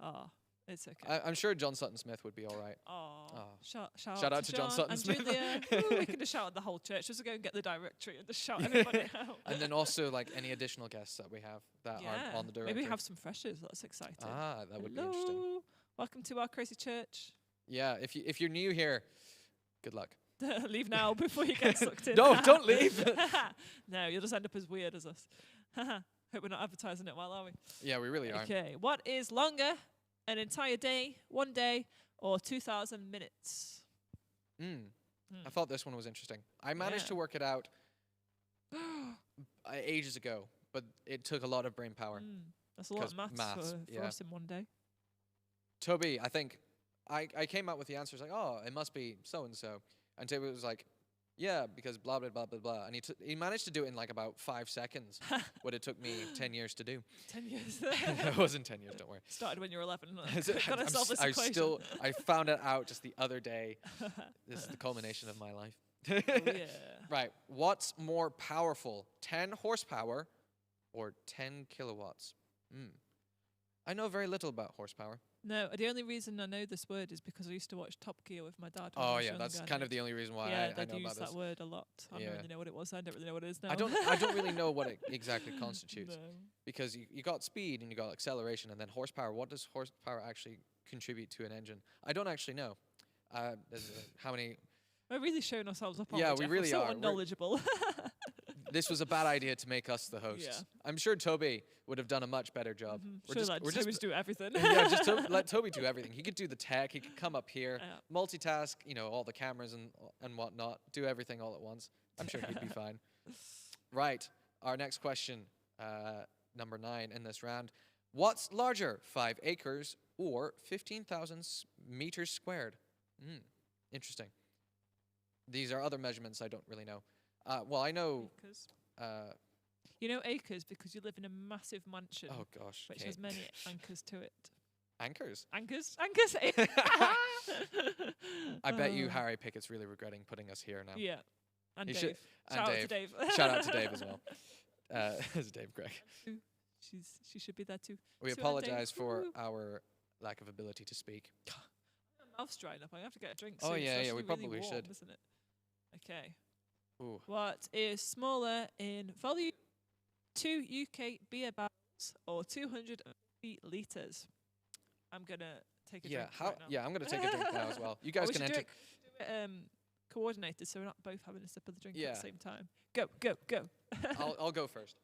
Ah, it's okay. I'm sure John Sutton Smith would be all right. Oh, Oh. shout out to John Sutton and Smith. Julia. Ooh, we can just shout at the whole church. Just go and get the directory and just shout everybody out. And then also like any additional guests that we have that aren't on the directory. Maybe have some freshers. That's exciting. Ah, that would be interesting. Hello. Welcome to our crazy church. Yeah, if you're new here, good luck. Leave now before you get sucked in. No, don't leave. No, you'll just end up as weird as us. Hope we're not advertising it well, are we? Yeah, we really aren't. Okay. What is longer? An entire day, 1 day, or 2,000 minutes? I thought this one was interesting. I managed Yeah. to work it out ages ago, but it took a lot of brain power. That's a lot 'Cause of maths maths, for yeah. us in 1 day. Toby, I think I came out with the answers like, oh, it must be so and so, and Toby was like, yeah, because blah blah blah blah blah, and he managed to do it in like about 5 seconds, what it took me 10 years to do. 10 years. It wasn't 10 years, don't worry. Started when you were 11. I'm Gotta solve this I equation. I found it out just the other day. This is the culmination of my life. Oh, yeah. Right. What's more powerful, 10 horsepower or 10 kilowatts? I know very little about horsepower. No, the only reason I know this word is because I used to watch Top Gear with my dad. when I Oh was yeah, younger, that's and kind of the only reason why yeah, I they'd know use about that this. word a lot. I Yeah. don't really know what it was. I don't really know what it is now. I don't really know what it exactly constitutes, No. because you got speed and you got acceleration and then horsepower. What does horsepower actually contribute to an engine? I don't actually know. How many? We're really showing ourselves up. Yeah, aren't we Jeff? really We're so are. We're- unknowledgeable. This was a bad idea to make us the hosts. Yeah. I'm sure Toby would have done a much better job. Sure, let Toby's do everything. Yeah, just let Toby do everything. He could do the tech. He could come up here, Yeah. multitask. All the cameras and whatnot. Do everything all at once. I'm sure he'd be fine. Right. Our next question, number 9 in this round. What's larger, 5 acres or 15,000 meters squared? Interesting. These are other measurements I don't really know. Well, I know. Acres. You know acres because you live in a massive mansion, oh gosh, which Kate. has many anchors to it. Anchors. Anchors. I bet you Harry Pickett's really regretting putting us here now. Yeah, and He Dave. should- and Shout out to Dave. Dave. Shout out to Dave as well. As Dave Gregg. She should be there too. We Sue and Dave. apologize for Woo. our lack of ability to speak. My mouth's drying up. I have to get a drink. Oh, soon. It's yeah, actually we really probably warm, should. isn't it? Okay. Ooh. What is smaller in volume? 2 UK beer barrels or 250 litres? I'm gonna take a Yeah, drink right now. I'm gonna take a drink now as well. You guys we can should do enter. it coordinated, so we're not both having a sip of the drink at Yeah. the same time. Go, go, go. I'll go first.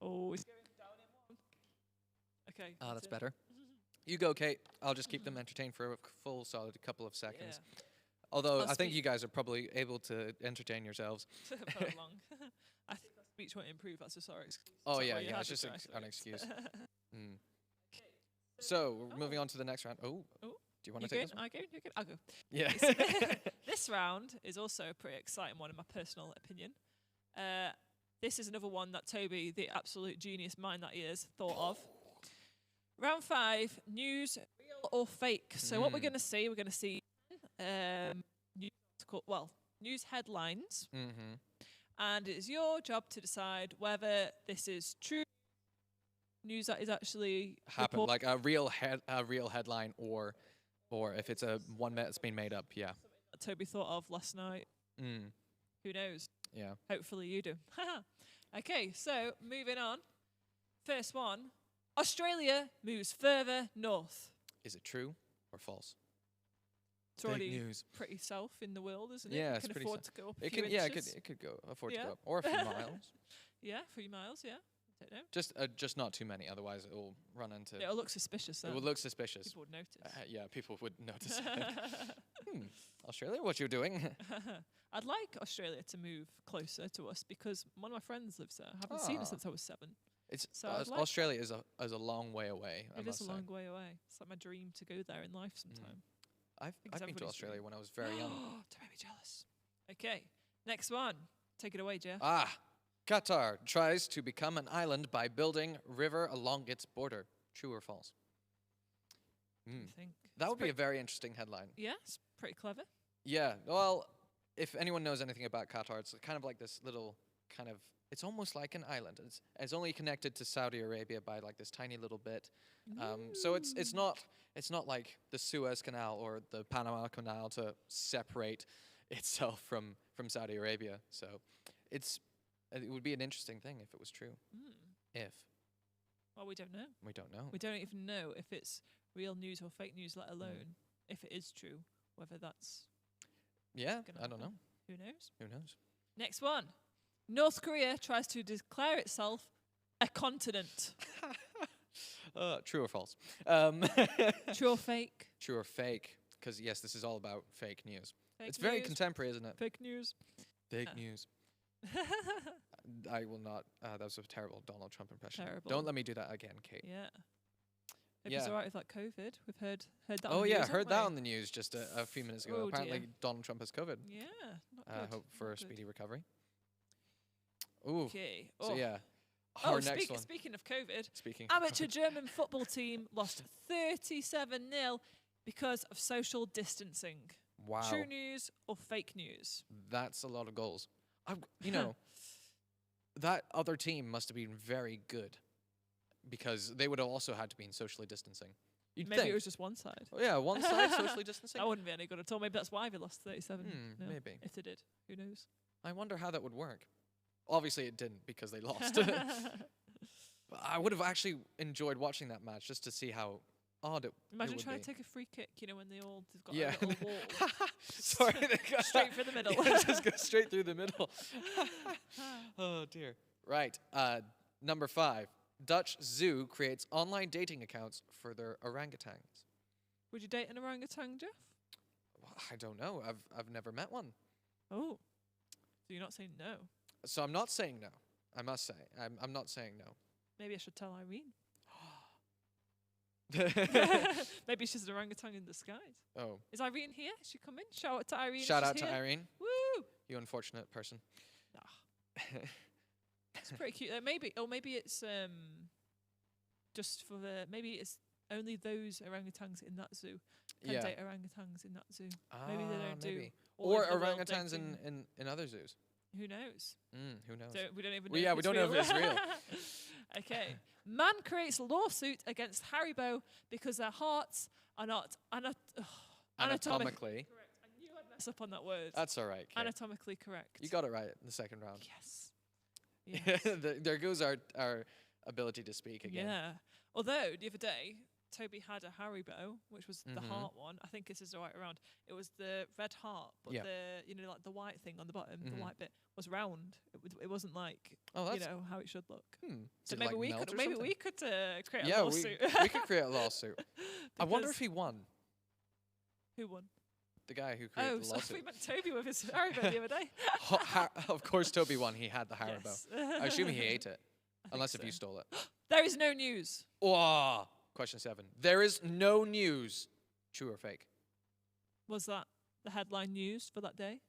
Oh, it's going down in one. Okay. Ah, that's it. better. You go, Kate. I'll just keep them entertained for a full solid couple of seconds. Yeah. Although I'll I think speak. you guys are probably able to entertain yourselves. For long. I think our speech won't improve. That's a sorry excuse. Oh Is that yeah, why you yeah. had It's the just dry an throat? excuse. So we're moving on to the next round. Oh, Oh, do you want You to take going? this one? I go? You go? I'll go. Yeah. This round is also a pretty exciting one in my personal opinion. This is another one that Toby, the absolute genius mind that he is, thought of. Round 5, news, real or fake. So what we're going to see, news news headlines, Mm-hmm. and it's your job to decide whether this is true news that is actually Happen report- like a real headline, or if it's a one that's been made up. Yeah. that Toby thought of last night. Mm. Who knows? Yeah. Hopefully you do. Okay, so moving on. First one. Australia moves further north. Is it true or false? It's already news. pretty south in the world, isn't it? Yeah, It it's can pretty afford to go up a It few can. Yeah. inches. It could go afford to Yeah. go up, or a few miles. Yeah, 3 miles, yeah. Don't know. Just not too many. Otherwise, it will run into. It'll look suspicious It then. would look suspicious. People would notice. Yeah, people would notice. Australia, what you doing? I'd like Australia to move closer to us because one of my friends lives there. I haven't seen Ah. it since I was 7. It's So I'd like Australia is a long way away. I It must is a say. long way away. It's like my dream to go there in life sometime. I've it's been to everybody's Australia dream. when I was very young. Don't make me jealous. Okay, next one. Take it away, Jeff. Qatar tries to become an island by building river along its border. True or false? What do you think? That It's would be a very interesting headline. Yeah, it's pretty clever. Yeah. Well, if anyone knows anything about Qatar, it's kind of like this little kind of. It's almost like an island. It's only connected to Saudi Arabia by like this tiny little bit. So it's not like the Suez Canal or the Panama Canal to separate itself from Saudi Arabia. So it would be an interesting thing if it was true. If Well, we don't know. we don't know. We don't even know if it's real news or fake news, let alone if it is true, whether that's Yeah, gonna I don't know. happen. Who knows? Who knows? Next one. North Korea tries to declare itself a continent. True or false? True or fake? True or fake? Because yes, this is all about fake news. Fake It's very news. contemporary, isn't it? Fake news. Fake news. I will not. That was a terrible Donald Trump impression. Terrible. Don't let me do that again, Kate. Yeah. Hope it's Yeah. alright with that COVID. We've heard that. Oh on the yeah, news, heard haven't that we? on the news just a few minutes ago. Oh, Apparently, dear. Donald Trump has COVID. Yeah. Not good. Hope for not a good. speedy recovery. Ooh. Okay. So Oh. yeah, our next one. Speaking of COVID, Speaking. amateur German football team lost 37-0 because of social distancing. Wow, True news or fake news? that's a lot of goals. You know, that other team must have been very good because they would have also had to be in socially distancing. You'd Maybe think. it was just one side. Oh, yeah, one side socially distancing. That wouldn't be any good at all. Maybe that's why they lost 37. No, Maybe. if they did, who knows? I wonder how that would work. Obviously, it didn't because they lost. But I would have actually enjoyed watching that match just to see how odd it Imagine would trying be. to take a free kick. You know, when they've got Yeah. a little wall Sorry, they got straight for the middle. Yeah, just go straight through the middle. Oh dear. Right. Number 5. Dutch zoo creates online dating accounts for their orangutans. Would you date an orangutan, Jeff? Well, I don't know. I've never met one. Oh, so you're not saying no? So I'm not saying no. I must say. I'm not saying no. Maybe I should tell Irene. Maybe she's an orangutan in disguise. Oh. Is Irene here? Is she coming? Shout out to Irene. if Shout she's out to here. Irene. Woo! You unfortunate person. It's pretty cute. Maybe it's just for the maybe it's only those orangutans in that zoo can Yeah. date orangutans in that zoo. Maybe they don't do. Maybe. all Or over the world orangutans dating. in other zoos. Who knows? Who knows? We don't even know. Well, yeah, if we it's don't know if it's real. Okay. Man creates lawsuit against Haribo because their hearts are not Anatomically. correct. I knew I'd mess up on that word. That's all right. Kate. Anatomically correct. You got it right in the second round. Yes. Yes. There goes our ability to speak again. Yeah. Although the other day, Toby had a Haribo, which was the Mhm. heart one. I think this is the right around. It was the red heart, but Yeah. like the white thing on the bottom, Mhm. the white bit was round. It wasn't like Oh, that's how it should look. Did So it, maybe like, we melt could or maybe something? we could create a Yeah, lawsuit. we could create a lawsuit. I wonder if Because- he won. Who won? The guy who created Oh, the so lawsuit. we met Toby with his Haribo the other day. Of course, Toby won. He had the Haribo. Yes. I assume he ate it, I think unless if so. you stole it. There is no news. Oh, question 7. There is no news. True or fake? Was that the headline news for that day?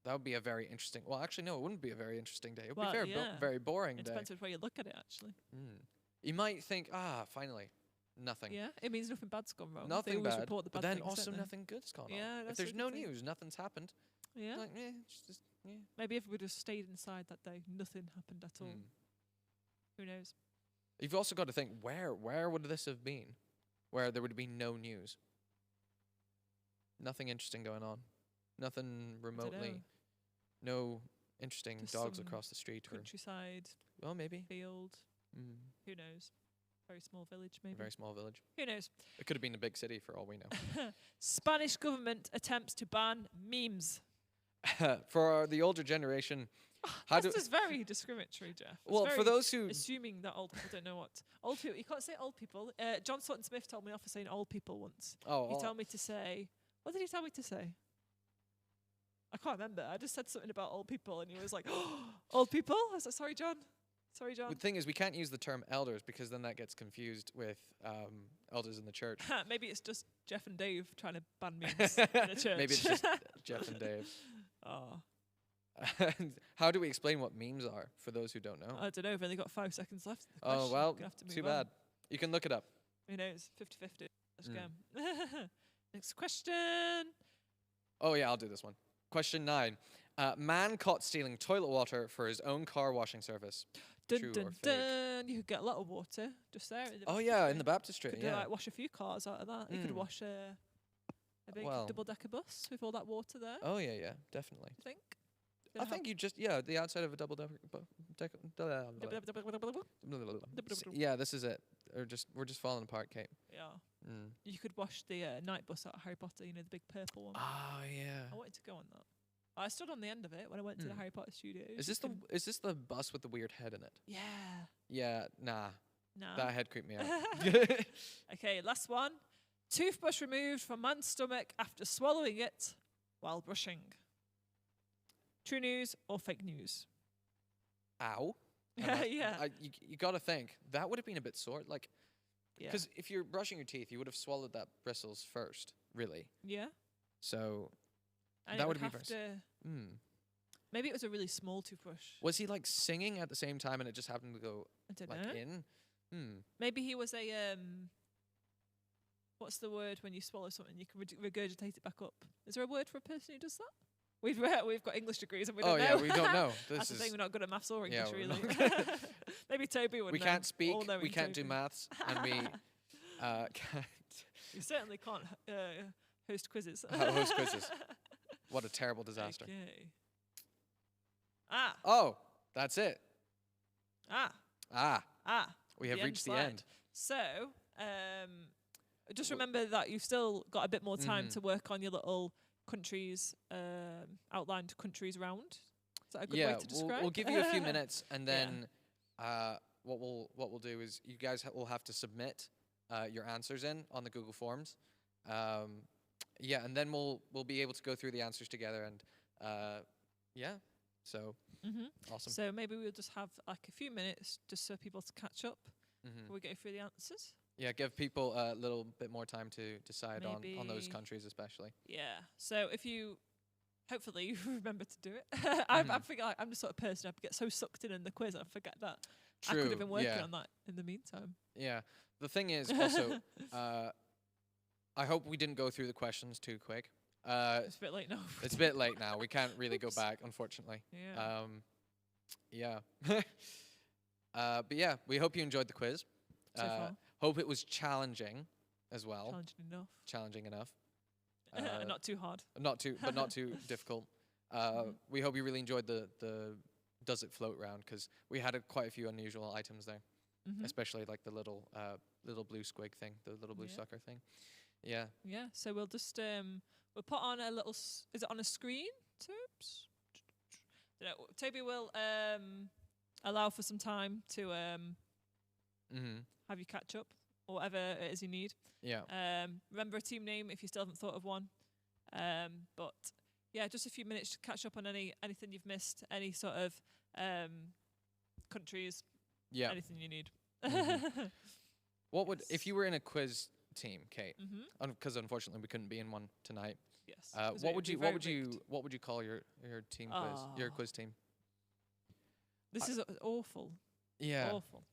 That would be a very interesting. Well, actually, no, it wouldn't be a very interesting day. It would Well, be yeah. very boring It day. depends which way you look at it, actually. You might think, finally, nothing. Yeah, it means nothing bad's gone wrong. Nothing they always bad, report the but bad then things, also don't they? nothing good's gone Yeah, on. If that's there's a no good thing. news, nothing's happened. Yeah. Like, it's just, yeah. Maybe if we just stayed inside that day, nothing happened at all. Who knows? You've also got to think, where would this have been? Where there would be no news. Nothing interesting going on. Nothing remotely. No interesting Just dogs some across the street. Or, Countryside, well, maybe. field. Who knows? Very small village, A maybe. very small village. Who knows? It could have been a big city for all we know. Spanish government attempts to ban memes. For the older generation, how That's do just very discriminatory, Jeff. It's well for very those who assuming that old people don't know what old people. You can't say old people. John Sutton Smith told me off for saying old people once. He told me to say. What did he tell me to say? I can't remember. I just said something about old people, and he was like, "Old people." I was like, "Sorry, John. Sorry, John." the thing is we can't use the term elders because then that gets confused with elders in the church. Maybe it's just Jeff and Dave trying to ban memes in the church. Maybe it's just Jeff and Dave. Oh, How do we explain what memes are for those who don't know? I don't know. We've only got 5 seconds left. of the Oh question. well, Gonna have to too move on. bad. You can look it up. Who knows? 50-50. Let's Mm. go. Next question. Oh yeah, I'll do this one. Question 9. Man caught stealing toilet water for his own car washing service. Dun, True or dun, fake? dun. You could get a lot of water just there. In the Oh yeah, in the baptistry. baptistry. Could Yeah. like wash a few cars out of that. You could Mm. wash a big Well. double-decker bus with all that water there. Oh yeah, definitely. I think. I think you just the outside of a double decker. Yeah, this is it. We're just falling apart, Kate. Yeah. You could wash the night bus out of Harry Potter. You know, the big purple one. Oh yeah. I wanted to go on that. I stood on the end of it when I went to the Mm. Harry Potter studios. Is this the bus with the weird head in it? Yeah. Yeah, nah. No. That head creeped me out. Okay, last one. Toothbrush removed from man's stomach after swallowing it while brushing. True news or fake news? Ow. Yeah. You got to think that would have been a bit sore, like Yeah. because if you're brushing your teeth, you would have swallowed that bristles first, really. Yeah. So And that it would would be have very to. Maybe it was a really small toothbrush. Was he like singing at the same time and it just happened to go I don't like know. in? Maybe he was a what's the word when you swallow something you can regurgitate it back up? Is there a word for a person who does that? We've got English degrees and we Oh don't yeah, know. we don't know. This That's the is thing. We're not good at maths or English, we're really. not good. Maybe Toby would. We know. can't speak. All-knowing We can't do Toby. maths, and we can't You certainly can't host quizzes. host quizzes. What a terrible disaster. Okay. Oh, that's it. Ah. We have the reached the slide. end. So, just remember that you've still got a bit more time to work on your little countries, outlined countries round. Is that a good way to describe? We'll give you a few minutes, and then what we'll do is you guys will have to submit your answers in on the Google Forms. And then we'll be able to go through the answers together, and so awesome. So maybe we'll just have like a few minutes just so people to catch up Mm-hmm. before we go through the answers. Yeah, give people a little bit more time to decide on those Maybe- countries, especially. Yeah. So if you, hopefully you remember to do it. I think I'm the sort of person I get so sucked in the quiz I forget that. True. I could have been working yeah. on that in the meantime. Yeah. The thing is also, I hope we didn't go through the questions too quick. It's a bit late now. It's a bit late now. We can't really go Oops. back, unfortunately. Yeah. But yeah, we hope you enjoyed the quiz. So far. Hope it was challenging as well. Challenging enough. Challenging enough. Not too hard. Not too difficult. We hope you really enjoyed the Does It Float round, because we had quite a few unusual items there, especially like the little blue squig thing, the little blue sucker thing. Yeah. Yeah. So we'll just we'll put on a little. Is it on a screen? Oops. Toby will allow for some time to have you catch up or whatever it is you need. Yeah. Remember a team name if you still haven't thought of one. But yeah, just a few minutes to catch up on anything you've missed, any sort of countries, anything you need. What would if you were in a quiz team, Kate? Mm-hmm. Because unfortunately we couldn't be in one tonight. Yes. What would you call your team quiz? Your quiz team? This is awful. Yeah. Awful.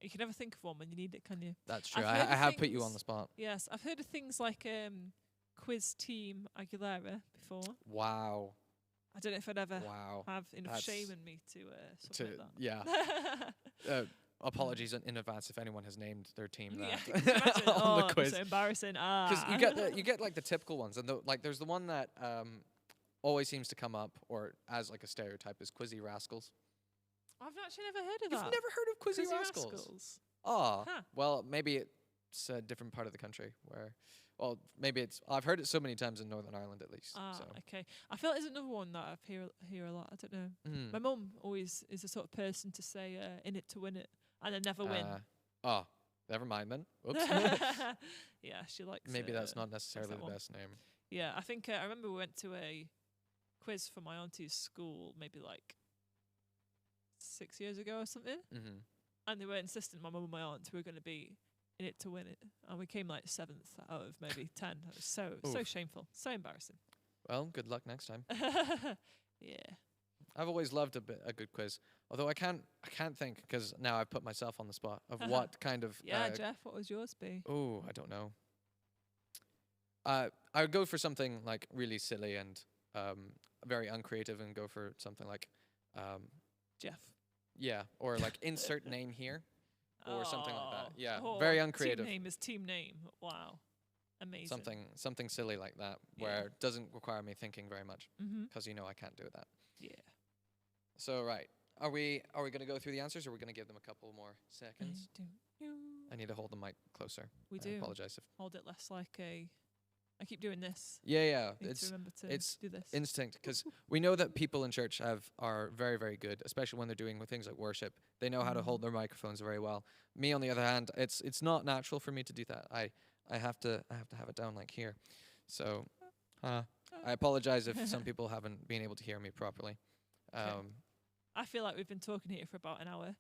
You can never think of one when you need it, can you? That's true. I've heard I have put you things- on the spot. Yes, I've heard of things like Quiz Team Aguilera before. Wow. I don't know if I'd ever Wow. have enough That's shame in me to submit that. Yeah. Apologies in advance if anyone has named their team Yeah, that can you imagine? on the It'd be quiz. so embarrassing. Because you get like the typical ones, and there's the one that always seems to come up, or as like a stereotype, is Quizzy Rascals. I've actually never heard of You've that. never heard of Quizzy Quizzy Rascals? Oh, Huh. well, maybe it's a different part of the country where, well, maybe it's. I've heard it so many times in Northern Ireland at least. So. Okay. I feel like there's another one that I hear a lot. I don't know. Mm. My mum always is the sort of person to say "in it to win it" and then never win. Oh, never mind then. Oops. Yeah, she likes. Maybe that's not necessarily that the one. best name. Yeah, I think I remember we went to a quiz for my auntie's school maybe like 6 years ago or something, Mm-hmm. and they were insistent, my mum and my aunt, we were going to be in it to win it, and we came like 7th out of maybe 10. It was so Oof. shameful, so embarrassing. Well, good luck next time. Yeah. I've always loved a good quiz, although I can't think because now I've put myself on the spot of what kind of. Yeah, Jeff, what would yours be? Oh, I don't know. I would go for something like really silly and very uncreative, and go for something like, Jeff. yeah, or like insert name here, or something like that. Yeah, Oh, very uncreative. Team name is team name. Wow. Amazing. Something silly like that, Yeah. where it doesn't require me thinking very much, Mm-hmm. because I can't do that. Yeah. So right, are we gonna go through the answers, or are we gonna give them a couple more seconds? I need to hold the mic closer. We I do. apologize if. Hold it less like a. I keep doing this. Yeah. Need to It's remember to it's do this. instinct, because we know that people in church are very, very good, especially when they're doing with things like worship. They know how to hold their microphones very well. Me, on the other hand, it's not natural for me to do that. I have to have it down like here. So, I apologize if some people haven't been able to hear me properly. I feel like we've been talking here for about an hour.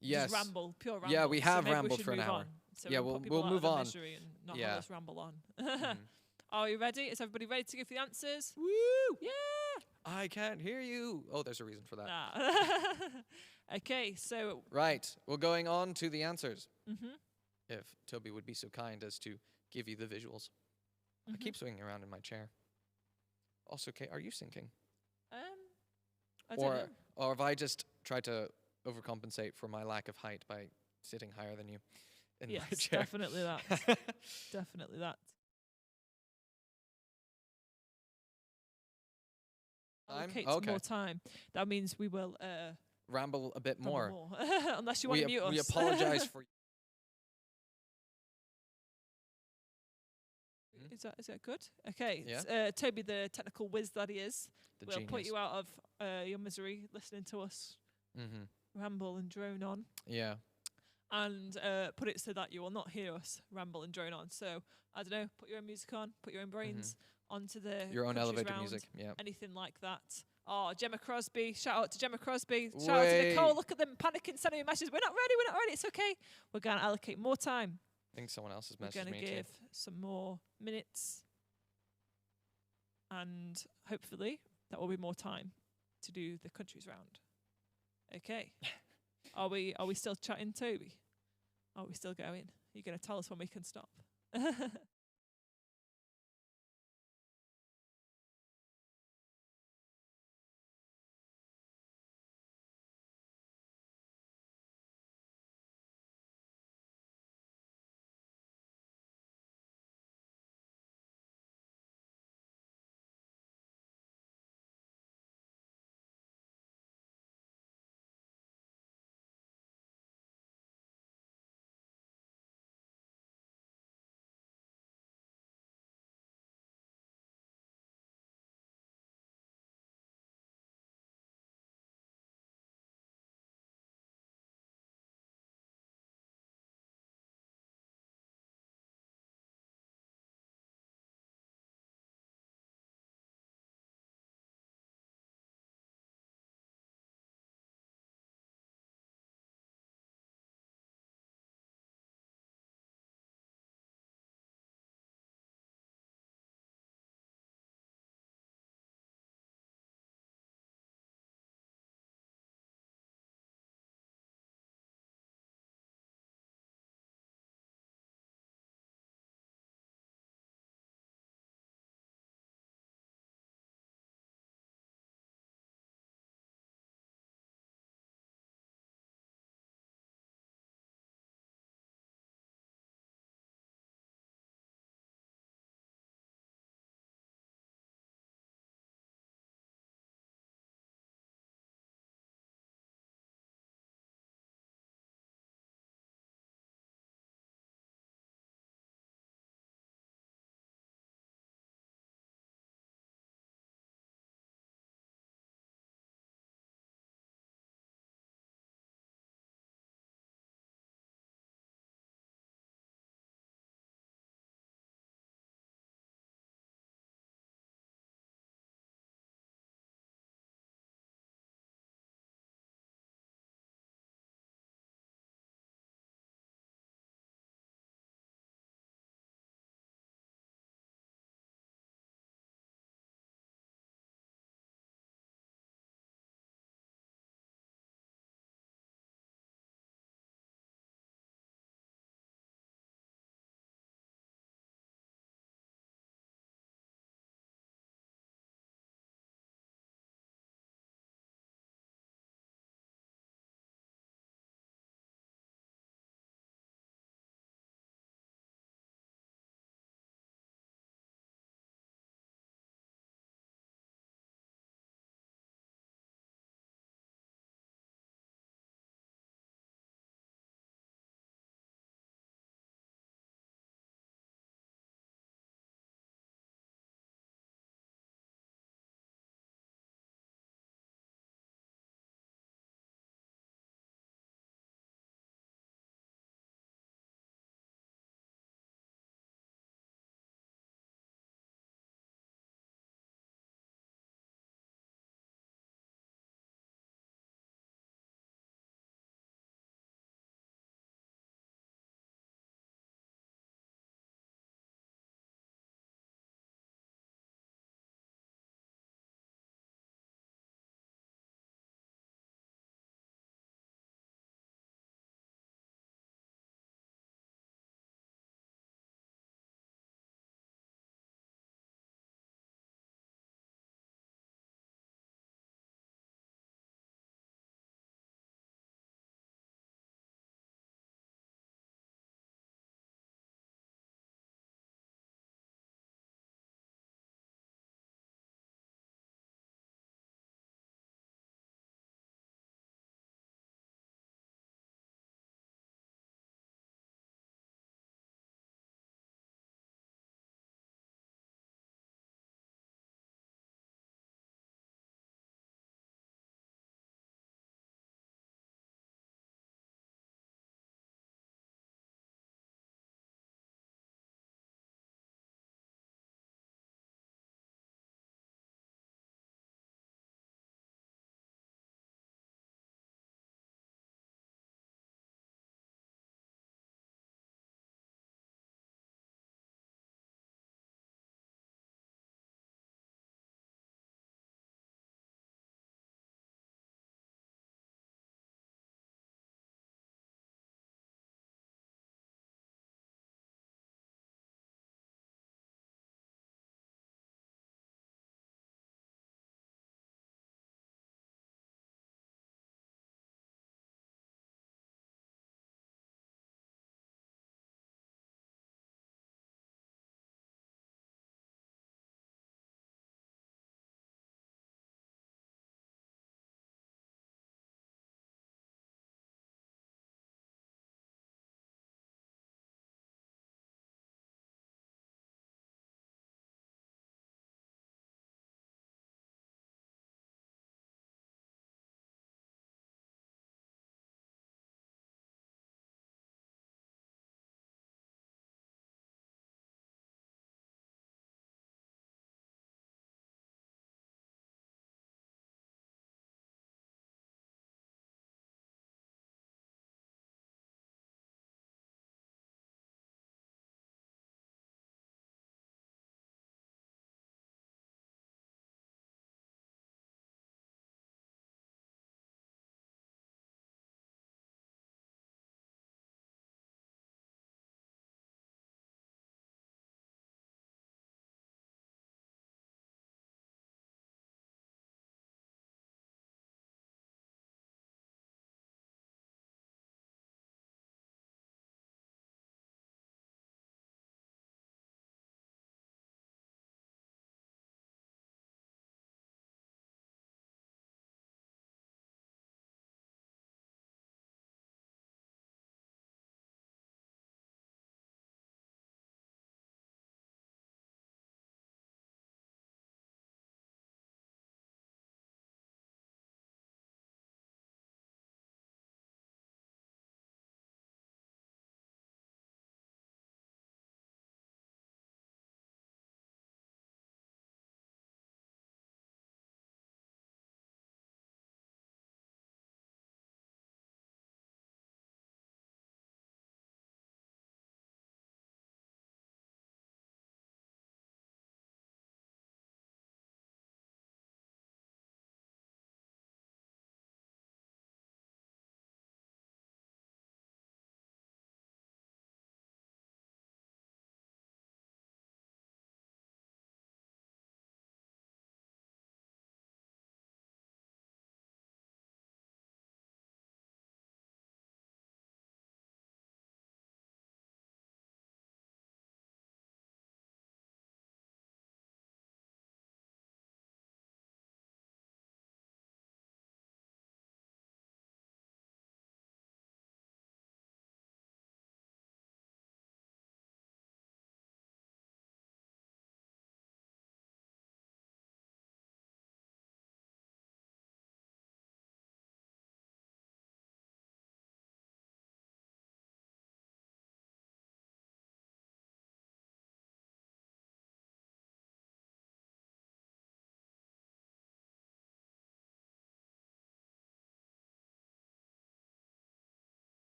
Yes. Just ramble, pure ramble. Yeah, we have maybe rambled should for an move hour. on. So Yeah, we we'll- put people we'll out move of the on. misery and not Yeah. have us ramble on. Mhm. Are you ready? Is everybody ready to give the answers? Woo! Yeah. I can't hear you. Oh, there's a reason for that. Okay, so. Right, we're going on to the answers. Mhm. If Toby would be so kind as to give you the visuals. I keep swinging around in my chair. Also, Kate, are you sinking? I don't know. Or have I just tried to overcompensate for my lack of height by sitting higher than you in my Yes, chair? definitely that. Definitely that. Allocate some Okay. more time. That means we will Ramble a bit ramble more. more. Unless you want to mute us. We apologize for. Is that good? Okay. Yeah. Toby, the technical whiz that he is, The will genius. put you out of your misery listening to us ramble and drone on. Yeah. And put it so that you will not hear us ramble and drone on. So, I don't know, put your own music on, put your own brains onto the Your own countries elevator round, music. Yeah. anything like that. Oh, Gemma Crosby. Shout out to Gemma Crosby. Shout out to Nicole. Look at them panicking, sending me messages. We're not ready. It's okay. We're going to allocate more time. I think someone else has We're messaged going me to too. give some more minutes. And hopefully that will be more time to do the countries round. Okay. Are we still chatting, Toby? Are we still going? Are you going to tell us when we can stop?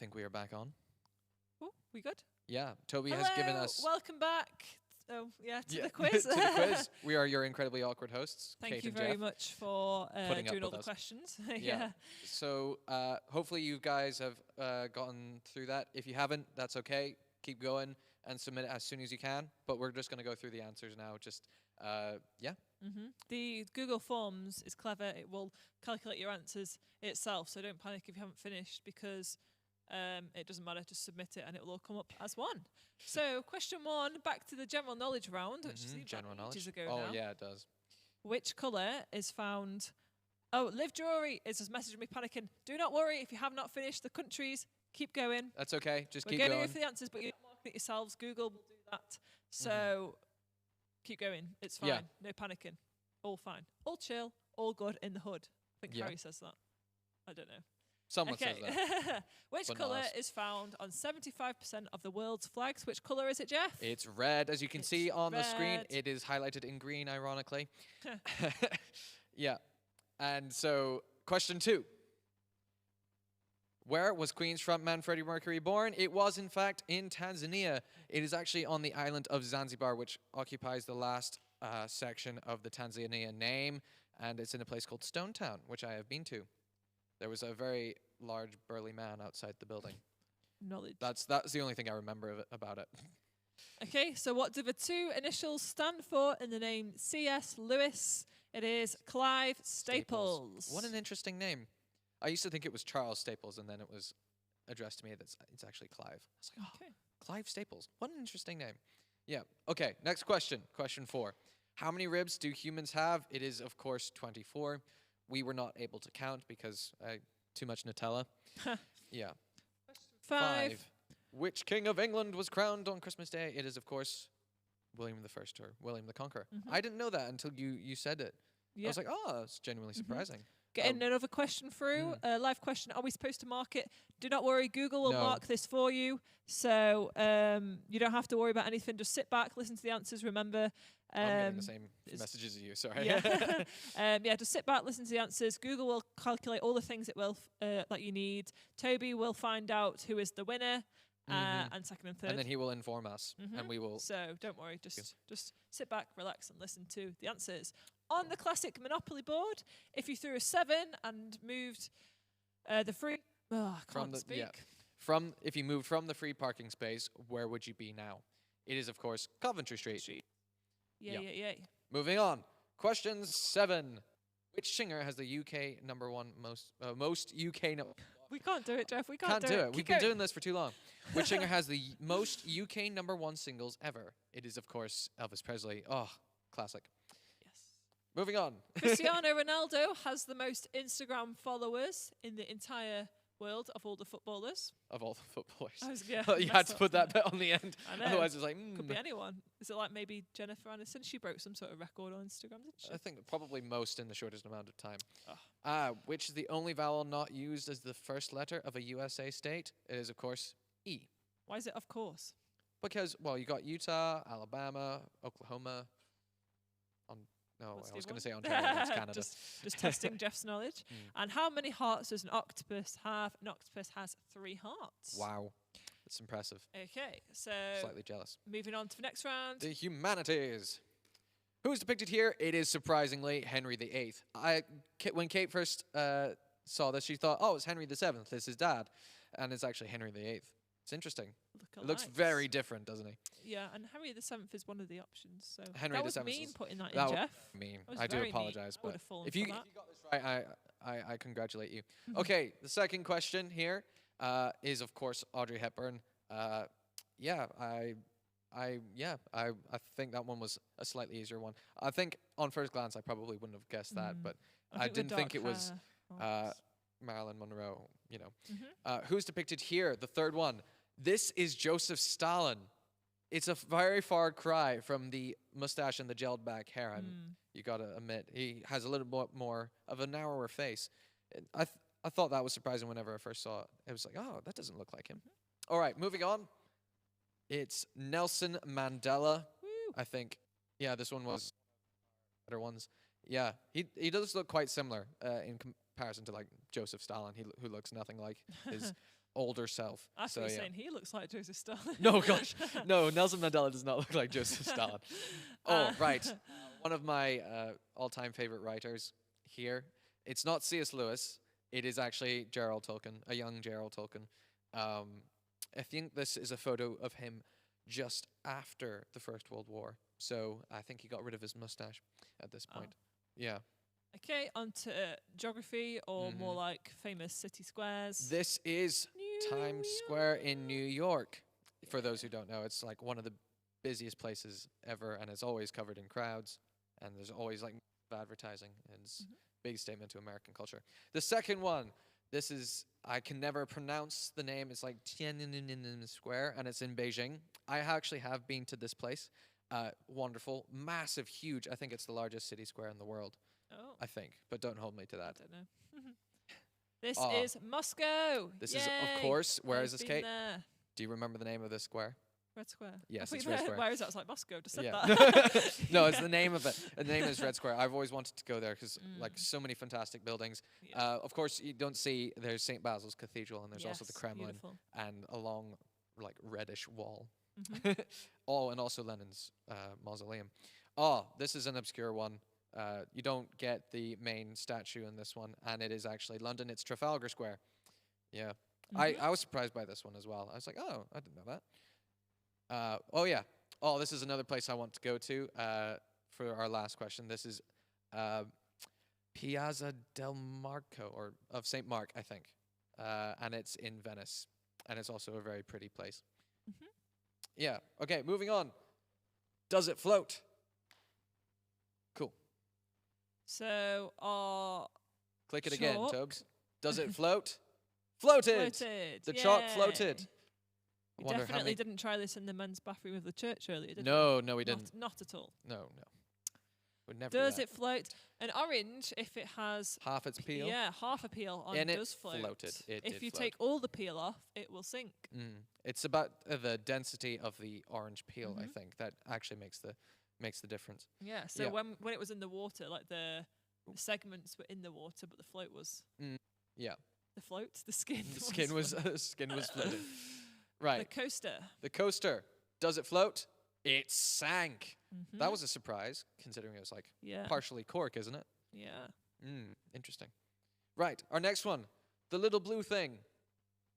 think we are back on. Oh, we good? Yeah, Toby Hello, has given us welcome back. Oh, yeah, to the to quiz. the quiz. We are your incredibly awkward hosts, Thank Kate you and very Jeff. much for putting up doing all with the us. questions. Yeah. So hopefully you guys have gotten through that. If you haven't, that's okay. Keep going and submit it as soon as you can. But we're just going to go through the answers now. Just yeah. The Google Forms is clever. It will calculate your answers itself, so don't panic if you haven't finished, because it doesn't matter. Just submit it and it will all come up as one. So question 1, back to the general knowledge round, which seems General like ages knowledge. ago Oh now. yeah, it does. Which colour is found... Oh, Liv Drury is just messaging me panicking. Do not worry if you have not finished the countries. Keep going. That's okay. Just We're keep going to going. go for the answers, but you're marking it yourselves. Google will do that. So keep going. It's fine. Yeah. No panicking. All fine. All chill. All good in the hood. I think Yeah. Harry says that. I don't know. Someone Okay. says that. Which but not colour us. is found on 75% of the world's flags? Which colour is it, Jeff? It's red, as you can It's see on the screen. red. It is highlighted in green, ironically. Yeah. And so, question 2. Where was Queen's frontman Freddie Mercury born? It was, in fact, in Tanzania. It is actually on the island of Zanzibar, which occupies the last section of the Tanzania name. And it's in a place called Stone Town, which I have been to. There was a very large, burly man outside the building. Knowledge. That's the only thing I remember about it. Okay, so what do the 2 initials stand for in the name C.S. Lewis? It is Clive Staples. What an interesting name. I used to think it was Charles Staples, and then it was addressed to me that it's actually Clive. I was like, oh, Okay. Clive Staples. What an interesting name. Yeah. Okay, next question. Question 4. How many ribs do humans have? It is, of course, 24. We were not able to count because too much Nutella. Yeah. 5. Which king of England was crowned on Christmas Day? It is, of course, William the First or William the Conqueror. I didn't know that until you said it. I was like, oh, that's genuinely surprising. Getting another question through. Live question. Are we supposed to mark it? Do not worry. Google will No. mark this for you. So you don't have to worry about anything. Just sit back, listen to the answers. Remember. I'm getting the same messages as you, sorry. Yeah, just sit back, listen to the answers. Google will calculate all the things it will that you need. Toby will find out who is the winner and second and third. And then he will inform us, and we will... So don't worry, just sit back, relax, and listen to the answers. On the classic Monopoly board, if you threw a 7 and moved the free... Oh, I can't speak. Yeah. If you moved from the free parking space, where would you be now? It is, of course, Coventry Street. Yeah. Moving on. Question 7. Which singer has the UK number 1 most UK... We can't do it, Jeff. We Can't do it. We've Keep been going. doing this for too long. Which singer has the most UK number 1 singles ever? It is, of course, Elvis Presley. Oh, classic. Yes. Moving on. Cristiano Ronaldo has the most Instagram followers in the entire world of all the footballers. Of all the footballers. Yeah, You had to put that bit on the end. I know. Otherwise, it's like, Could be anyone. Is it like maybe Jennifer Aniston? She broke some sort of record on Instagram, didn't she? I think probably most in the shortest amount of time. Oh. Which is the only vowel not used as the first letter of a USA state? It is, of course, E. Why is it of course? Because, well, you got Utah, Alabama, Oklahoma. No, What's I the was other going to one? say Ontario. That's Canada. Just testing Jeff's knowledge. And how many hearts does an octopus have? An octopus has 3 hearts. Wow. That's impressive. Okay, so Slightly jealous. moving on to the next round. The humanities. Who's depicted here? It is surprisingly Henry VIII. When Kate first saw this, she thought, oh, it's Henry VII. It's his dad. And it's actually Henry VIII. It's interesting. It looks very different, doesn't he? Yeah, and Harry VII is one of the options. So Henry that was VII mean is- putting that That in, Jeff. mean. That was I do very mean. apologize, I but would've fallen if you for that. got this right, I congratulate you. Okay, the second question here is, of course, Audrey Hepburn. I think that one was a slightly easier one. I think on first glance, I probably wouldn't have guessed that, but I think the didn't think dark it was hair. Marilyn Monroe. You know, who's depicted here? The third one. This is Joseph Stalin. It's a very far cry from the mustache and the gelled back hair, and you gotta admit he has a little bit more of a narrower face. I thought that was surprising whenever I first saw it. It was like, oh, that doesn't look like him. All right, moving on. It's Nelson Mandela. Woo. I think. Yeah, this one was better ones. Yeah, he does look quite similar in comparison to like Joseph Stalin, who looks nothing like his older self. I So thought you yeah. were saying he looks like Joseph Stalin. No, gosh, no. Nelson Mandela does not look like Joseph Stalin. Oh, Uh, right. One of my all-time favorite writers here. It's not C.S. Lewis. It is actually Gerald Tolkien, a young Gerald Tolkien. I think this is a photo of him just after the First World War. So I think he got rid of his mustache at this Oh. point. Yeah. Okay, on to geography or more Mhm. like famous city squares. This is New Times Square in New York. For those who don't know, it's like one of the busiest places ever, and it's always covered in crowds, and there's always like advertising, and it's Mhm. big statement to American culture. The second one, this is I can never pronounce the name. It's like Tiananmen Square, and it's in Beijing. I actually have been to this place. Wonderful, massive, huge. I think it's the largest city square in the world. Oh, I think, but don't hold me to I that. don't know. This Ah, is Moscow. This is, of Yay! course, where I've is this, been Kate? there. Do you remember the name of this square? Red Square. Yes, I it's thought Red you- Square. Where is that? I was like Moscow. Just said Yeah. that. No, it's the name of it. The name is Red Square. I've always wanted to go there because like Mm. so many fantastic buildings. Yeah. Of course, you don't see there's St. Basil's Cathedral and there's also the Yes, Kremlin beautiful. and a long like reddish wall. Mhm. Oh, and also Lenin's mausoleum. Oh, this is an obscure one. You don't get the main statue in this one, and it is actually London. It's Trafalgar Square. Yeah, Mhm. I was surprised by this one as well. I was like, oh, I didn't know that. Oh yeah. Oh, this is another place I want to go to for our last question. This is Piazza del Marco, or of St. Mark, I think, and it's in Venice, and it's also a very pretty place. Mhm. Yeah. Okay. Moving on. Does it float? Cool. So our Click it again, chalk Tobes. Does it float? Floated. floated. The chalk floated. Yay. I We wonder how definitely many. didn't try this in the men's bathroom of the church earlier, did No, no, we we? didn't. Not at all. No. Would never. Does do it float? An orange, if it has that. Half its peel? yeah, half a peel on, And it does float. floated. It if did you float. take all the peel off, it will sink. It's about the density of the orange peel. I Mhm. think that actually makes the difference. Yeah. So Yeah. when it was in the water, like the segments were in the water, but the float was Yeah, the float, the skin. the skin was floating. Right. The coaster. The coaster. Does it float? It sank. Mhm. That was a surprise, considering it was like yeah. partially cork, isn't it? Yeah. Interesting. Right. Our next one. The little blue thing.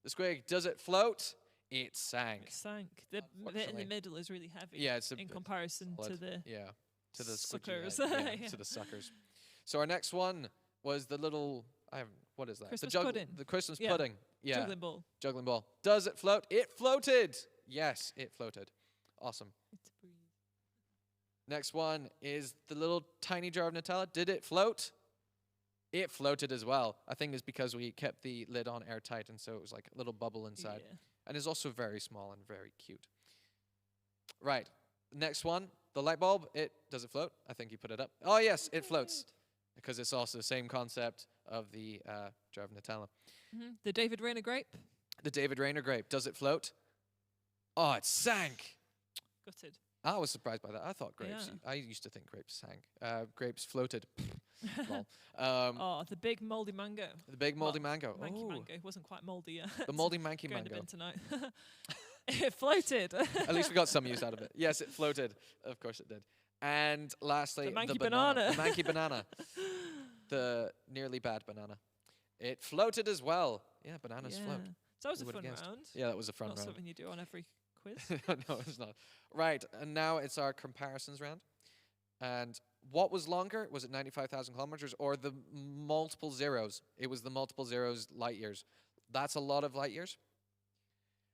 The squig. Does it float? It sank. It sank. The bit in the Unfortunately. middle is really heavy. Yeah, it's a in bit comparison to solid. the Yeah, to the squidgy suckers. head, Yeah. to the suckers. So our next one was the little. What is that? Christmas the pudding. The Christmas Yeah. pudding. Yeah. juggling ball. Juggling ball. Does it float? It floated. Yes, it floated. Awesome. It's breathe. Next one is the little tiny jar of Nutella. Did it float? It floated as well. I think it's because we kept the lid on airtight, and so it was like a little bubble inside. Yeah. And it's also very small and very cute. Right. Next one, the light bulb. Does it float? I think you put it up. Oh yes, it floats Good. because it's also the same concept of the jar of Nutella. Mhm. The David Rayner grape. The David Rayner grape. Does it float? Oh, it sank. Gutted. I was surprised by that. I thought grapes. Yeah. I used to think grapes sank. Grapes floated. Lol. Oh, the big moldy mango. The big moldy Well, mango. Manky Oh, mango. It wasn't quite moldy yet. the moldy manky Going to mango. bin tonight. It floated. At least we got some use out of it. Yes, it floated. Of course it did. And lastly, The manky banana. The banana. manky banana. The nearly bad banana. It floated as well. Yeah, bananas float. So that was Who a would've fun guessed? round. Yeah, that was a fun Not round. something you do on every quiz. No, it's not. Right, and now it's our comparisons round. And what was longer? Was it 95,000 kilometers or the multiple zeros? It was the multiple zeros light years. That's a lot of light years,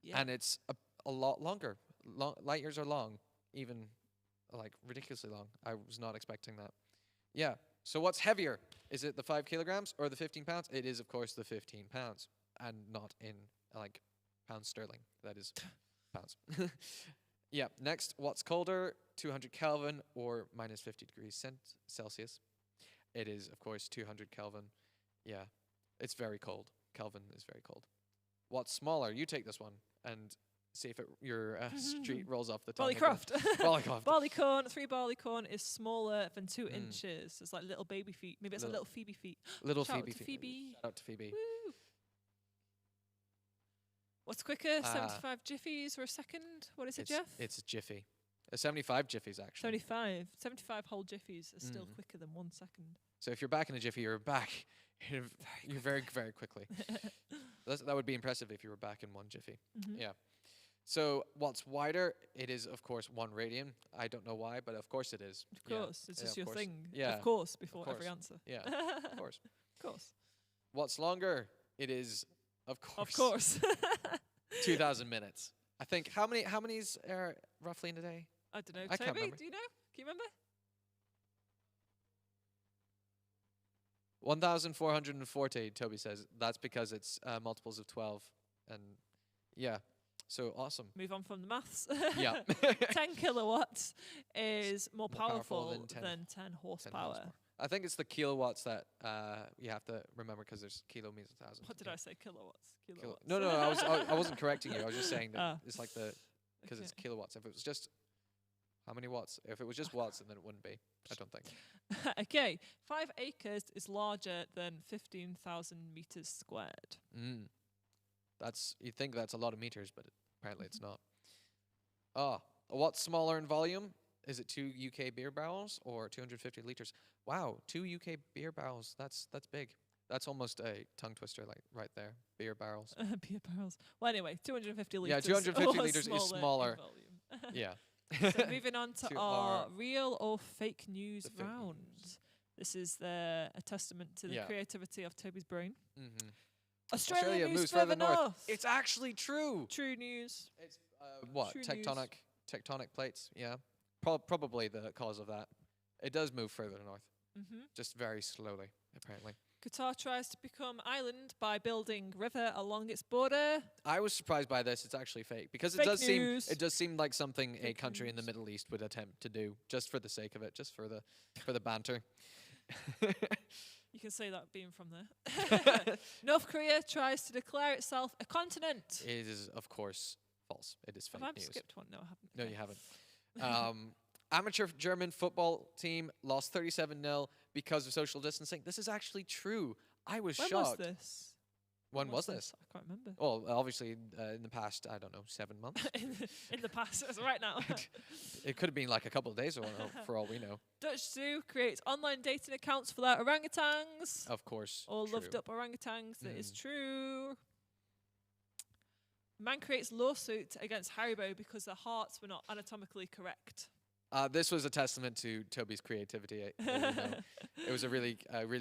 Yeah. and it's a lot longer. Light years are long, even like ridiculously long. I was not expecting that. Yeah. So what's heavier? Is it the 5 kilograms or the 15 pounds? It is, of course, the 15 pounds, and not in like pounds sterling. That is pounds. Yeah. Next, what's colder? 200 Kelvin or minus 50 degrees Celsius? It is, of course, 200 Kelvin. Yeah. It's very cold. Kelvin is very cold. What's smaller? You take this one and see if your street rolls off the tongue. again. Ballycroft. Ballycroft. Barleycorn, 3 barleycorn is smaller than 2 Mm. inches. It's like little baby feet. Maybe it's a Little- little Phoebe feet. Little Shout out Phoebe. to Phoebe. Shout out to Phoebe. Woo. What's quicker, Ah. 75 jiffies or a second? What is it, Jeff? It's a jiffy. 75 jiffies, actually. 75 whole jiffies are still Mm. quicker than 1 second. So if you're back in a jiffy, you're back. You're very, very quickly. That would be impressive if you were back in 1 jiffy. Mhm. Yeah. So what's wider? It is, of course, 1 radian. I don't know why, but of course it is. Of Yeah. course, it's Yeah, just of your course. thing. Yeah, Of course, before course. every answer. Yeah, of course. Of course. What's longer? It is, of course. Of course. 2,000 minutes. I think how many's roughly in a day? I don't know. I can't Toby, remember. do you know? Can you remember? 1,440. Toby says that's because it's multiples of 12, and yeah, so awesome. Move on from the maths. Yeah. 10 kilowatts is more More powerful powerful than than 10 10 horsepower. horsepower. I think it's the kilowatts that you have to remember because there's kilo means 1,000. What did I say? Kilowatts. Kilowatts. No, I wasn't correcting you. I was just saying that Ah. it's like because it's Okay. kilowatts. If it was just how many watts? If it was just watts, then it wouldn't be. I don't think. Okay. 5 acres is larger than 15,000 meters squared. Mm. You'd think that's a lot of meters, but apparently it's not. What's smaller in volume? Is it 2 UK beer barrels or 250 liters? Wow, 2 UK beer barrels. That's big. That's almost a tongue twister, like right there. Beer barrels. Beer barrels. Well, anyway, 250 Yeah, liters. 250 or liters is smaller. in volume. Yeah. So moving on to To our our- real or fake news the fake round. news. This is a testament to the Yeah. creativity of Toby's brain. Mm-hmm. Australia moves further north. It's actually true. True news. It's what True news. tectonic plates? Yeah, probably the cause of that. It does move further north, Mm-hmm. just very slowly, apparently. Qatar tries to become island by building river along its border. I was surprised by this. It's actually fake because Fake it news. does seem like something a Fake country in the news. Middle East would attempt to do just for the sake of it, just for the banter. You can say that being from there. North Korea tries to declare itself a continent. It is, of course, false. It is fake Have I news. skipped one? No, I haven't. No, Okay. you haven't. Amateur German football team lost 37-0 because of social distancing. This is actually true. I was When shocked. was this? When was this? I can't remember. Well, obviously, in the past, I don't know, 7 months. in the past, it's right now. It could have been like a couple of days or for all we know. Dutch Zoo creates online dating accounts for their orangutans. Of course. Or true. loved up orangutans. That is Mm. true. Man creates lawsuit against Haribo because their hearts were not anatomically correct. This was a testament to Toby's creativity. It was a really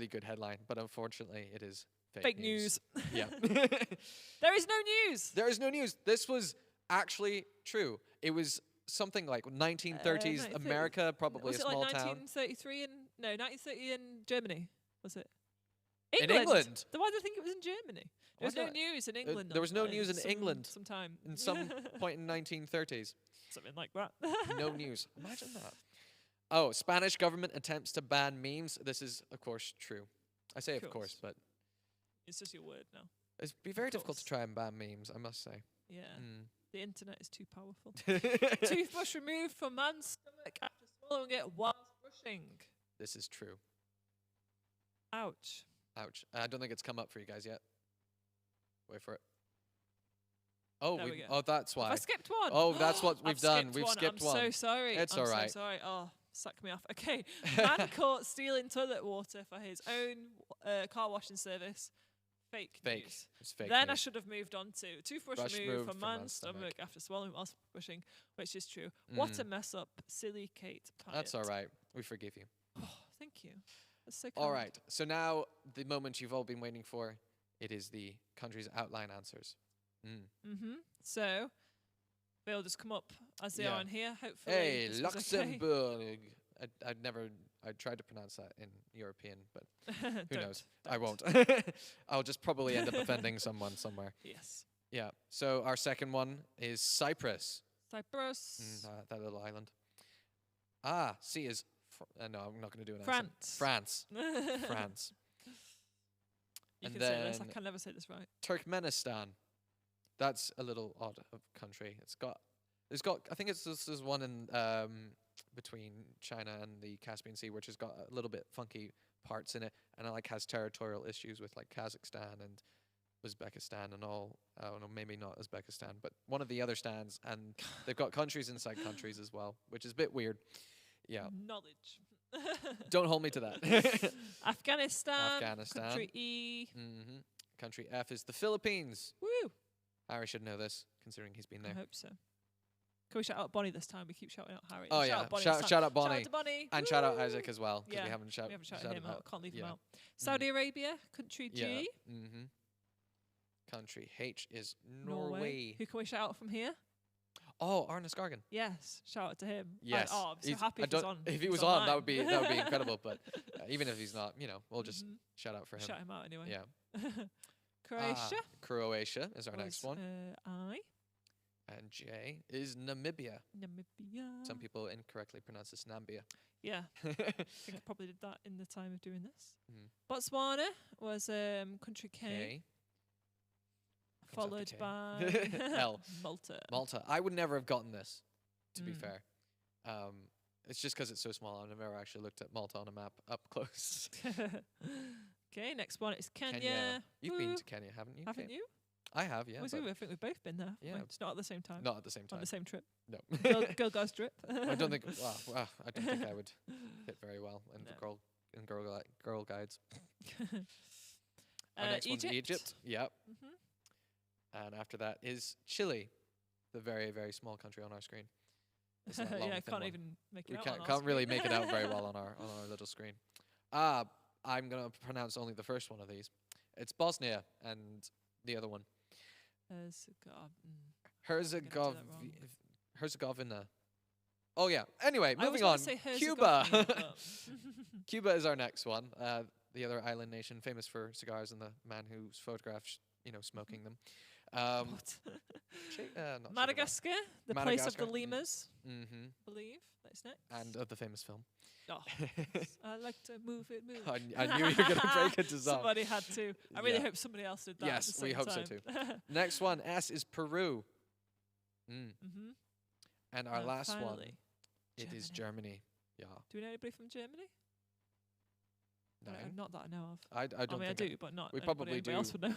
good headline, but unfortunately, it is Fake news. Yeah. There is no news. There is no news. This was actually true. It was something like 1930s 1930s. America, probably Was a it small like town. 1933 1930 in Germany? Was it? In England. Then why do I think it was in Germany? There was Why no do news in England. there was no news in some- England sometime. In some point in 1930s. Something like that. No news. Imagine that. Oh, Spanish government attempts to ban memes. This is, of course, true. I say of course, Course. but It's just your word now. it'd be very difficult to course. try and ban memes, I must say. Yeah. Mm. The internet is too powerful. Toothbrush removed from man's stomach after swallowing it whilst brushing. This is true. Ouch. Ouch. I don't think it's come up for you guys yet. Wait for it. Oh, There we go. oh, that's Have why. I skipped one? Oh, that's what we've I've done. skipped We've one. skipped I'm one. so sorry. It's I'm all right. so sorry. Oh, suck me off. Okay. Man caught stealing toilet water for his own car washing service. Fake Fake. news. It's fake Then I news. should have moved on to toothbrush Brush removed removed from from man's man's stomach stomach. after swallowing whilst brushing, which is true. What a mess up, silly Kate Pyatt. That's all right. We forgive you. Oh, thank you. That's so All kind. right. So now the moment you've all been waiting for. It is the country's outline answers. Mm. Mm-hmm. So they'll just come up as they Yeah. are in here. Hopefully, Hey, this was okay. Luxembourg. I tried to pronounce that in European, but who Don't, knows? I don't. won't. I'll just probably end up offending someone somewhere. Yes. Yeah. So our second one is Cyprus. Cyprus. That little island. C is. No, I'm not going to do an France. accent. France. France. You And can say this. I then- can never say this right. Turkmenistan. That's a little odd of country. I think this is one in between China and the Caspian Sea, which has got a little bit funky parts in it, and it like has territorial issues with like Kazakhstan and Uzbekistan and all. I don't know, maybe not Uzbekistan, but one of the other stands, and they've got countries inside countries as well, which is a bit weird. Yeah, Knowledge. don't hold me to that. Afghanistan. Afghanistan. Country E. Country F is the Philippines. Woo! Harry should know this, considering he's been I there. hope so. Can we shout out Bonnie this time? We keep shouting out Harry. Oh, Shout yeah. out Bonnie this time. Shout out Bonnie. Shout out to Bonnie. And shout out Isaac as well, because Yeah, we haven't we haven't shouted him out. Can't leave him yeah. out. Saudi Arabia, country G. Yeah. Country H is Norway. Who can we shout out from here? Oh, Arne Skargen. Yes, shout out to him. Yes. I'm so happy if he's on. If he was on, that would be incredible. But even if he's not, we'll just shout out for him. Shout him out anyway. Yeah. Croatia. Croatia is our next one. I. And J is Namibia. Namibia. Some people incorrectly pronounce this Nambia. Yeah. I think I probably did that in the time of doing this. Botswana was country K. Followed by L. Malta. Malta. I would never have gotten this, to be fair. It's just because it's so small. I've never actually looked at Malta on a map up close. Okay, next one is Kenya. You've been to Kenya, haven't you? Haven't you? I have, yeah. I think we've both been there. Yeah. It's not at the same time. Not at the same time. On the same trip. No. Girl guys trip. I don't think. I don't think I would fit very well in the girl guides. Our next one's Egypt. Yep. And after that is Chile, the very, very small country on our screen. Yeah, I can't even make it out. We can't really make it out very well on our little screen. I'm gonna pronounce only the first one of these. It's Bosnia and the other one. Herzegovina. Oh yeah. Anyway, moving on. Cuba. Cuba is our next one. The other island nation famous for cigars and the man who's photographed, smoking them. Madagascar, the place of the lemurs. Believe that's next. And of the famous film. Oh, I like to move it. I knew you were going to break into song. Somebody had to. I really hope somebody else did that. Yes, we hope so too. Next one, S is Peru. And our last one, it is Germany. Yeah. Do we know anybody from Germany? No. Not that I know of. I don't think I do, but not. We probably do else would know.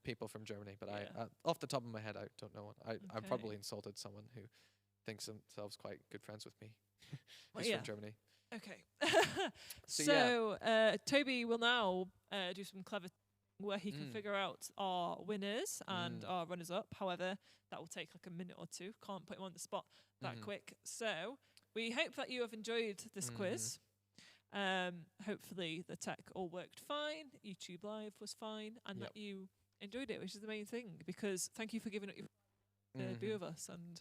people from Germany, but I off the top of my head, I don't know one. I probably insulted someone who thinks themselves quite good friends with me. Who's from Germany. Okay. So Toby will now do some clever where he can figure out our winners and our runners-up. However, that will take like a minute or two. Can't put him on the spot that quick. So we hope that you have enjoyed this quiz. Hopefully the tech all worked fine. YouTube Live was fine, and that you enjoyed it, which is the main thing. Because thank you for giving up your be with us and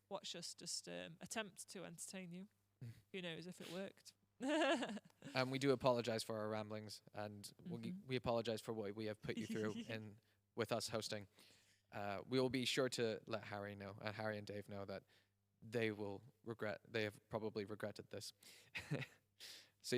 watch us just attempt to entertain you. Who knows if it worked? And we do apologize for our ramblings, and we apologize for what we have put you through with us hosting. We will be sure to let Harry know, and Harry and Dave know that they have probably regretted this. So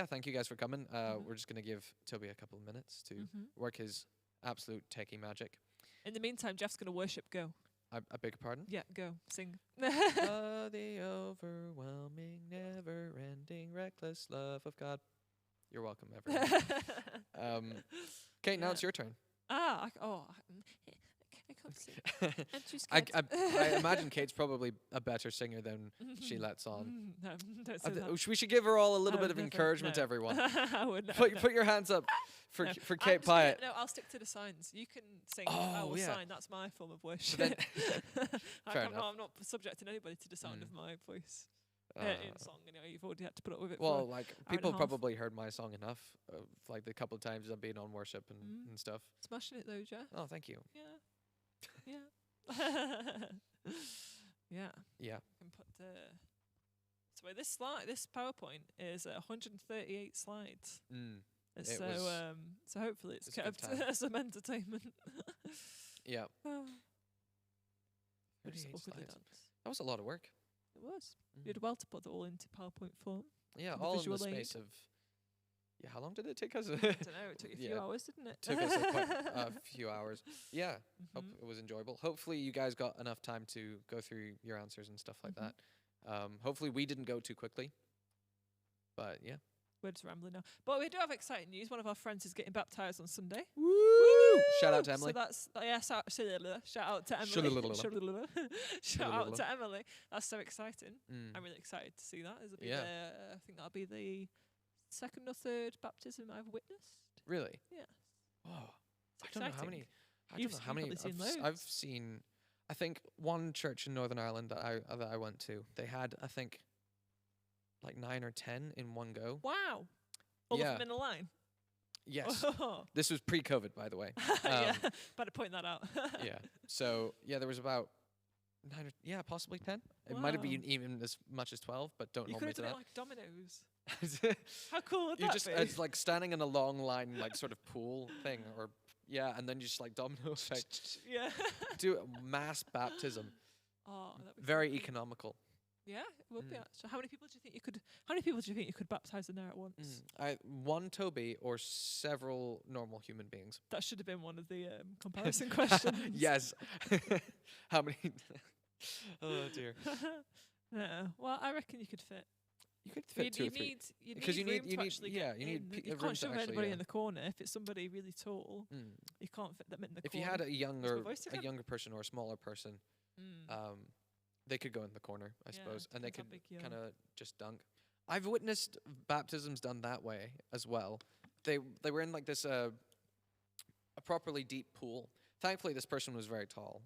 thank you guys for coming. We're just going to give Toby a couple of minutes to work his absolute techie magic. In the meantime, Jeff's going to worship Go. I beg your pardon? Yeah, go. Sing. The overwhelming, never-ending, reckless love of God. You're welcome, everyone. Okay, now it's your turn. I can't sing. I imagine Kate's probably a better singer than she lets on. No, don't say that. We should give her all a little bit of encouragement, everyone. I would Put your hands up for Kate Pyatt. No, I'll stick to the signs. You can sing. I will sign. That's my form of worship. Fair enough. I'm not subjecting anybody to the sound of my voice in song. You've already had to put up with it. Well, people probably heard my song enough, like the couple of times I've been on worship and stuff. Smashing it though, Jeff. Oh, thank you. Yeah. Yeah. Yeah. I can put so this PowerPoint is 138 slides. So hopefully it's kept some entertainment. Yeah. That was a lot of work. It was. You did well to put it all into PowerPoint form. Yeah, all in the space of. Yeah, how long did it take us? I don't know. It took you a few hours, didn't it? Took us quite a few hours. Yeah, hope it was enjoyable. Hopefully you guys got enough time to go through your answers and stuff like that. Hopefully we didn't go too quickly. But yeah. we're just rambling now. But we do have exciting news. One of our friends is getting baptised on Sunday. Woo! Shout out to Emily. So that's shout out to Emily. Shout out to Emily. That's so exciting. I'm really excited to see that. I think that'll be the second or third baptism I've witnessed. Really? Yeah. Oh, It's I don't know how exciting. many. I don't know how many. You've probably seen I've loads. seen. I think one church in Northern Ireland that I went to. They had, I think, like 9 or 10 in one go. Wow. All Yeah. of them in a line. Yes. Oh. This was pre-COVID, by the way. Yeah. Better point that out. Yeah. So yeah, there was about 9 or possibly 10. It might have Wow. been even as much as 12, but don't You hold could me have to done it that. like dominoes. How cool would You that just be? it's like standing in a long line, like sort of pool thing, or and then you just like domino effect. Yeah. Do a mass baptism. Oh, that'd be so Very cool. economical. Yeah, it would be actually. How many people do you think you could baptize in there at once? One Toby or several normal human beings. That should have been one of the comparison questions. Yes. How many? Oh dear. No. Well, I reckon you could fit. You could fit two or three. You Because you need need- room you to need- actually yeah, get you need in. pe- You room can't to shove actually, anybody yeah. in the corner. If it's somebody really tall, Mm. you can't fit them in the If corner. you had a younger voice again? person or a smaller person, they could go in the corner, I Yeah, suppose, and they depends how could big you are. kind of just dunk. I've witnessed baptisms done that way as well. They were in like this a properly deep pool. Thankfully, this person was very tall.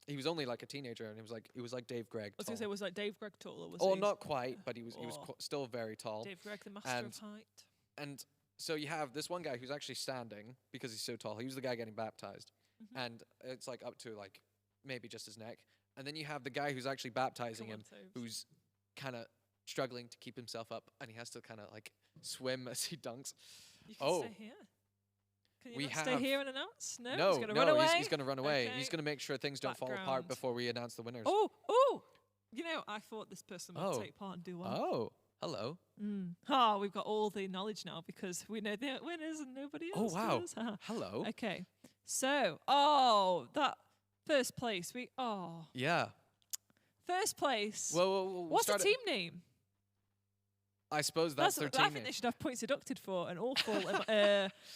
He was only like a teenager, and he was like Dave Gregg. I was going to say, was like Dave Gregg tall, or was Oh, he not quite, but he was Oh. still very tall. Dave Gregg, the master and- of height? And so you have this one guy who's actually standing because he's so tall. He was the guy getting baptized, Mhm. and it's like up to like maybe just his neck. And then you have the guy who's actually baptizing Come him, on, Tobes. who's kind of struggling to keep himself up, and he has to kind of like swim as he dunks. You can Oh. stay here. Can you We not stay have- here and announce? No, No, he's going to run away. he's going to run away. Okay. He's going to make sure things don't fall apart Background. before we announce the winners. Oh! You know, I thought this person would Oh. take part and do well. Oh, hello. Oh, we've got all the knowledge now because we know the winners and nobody Oh, else wow. does. Hello. Okay, so that first place. Yeah. First place. Well, What's the start it- team name? I suppose that's their I team think name. they should have points deducted for an awful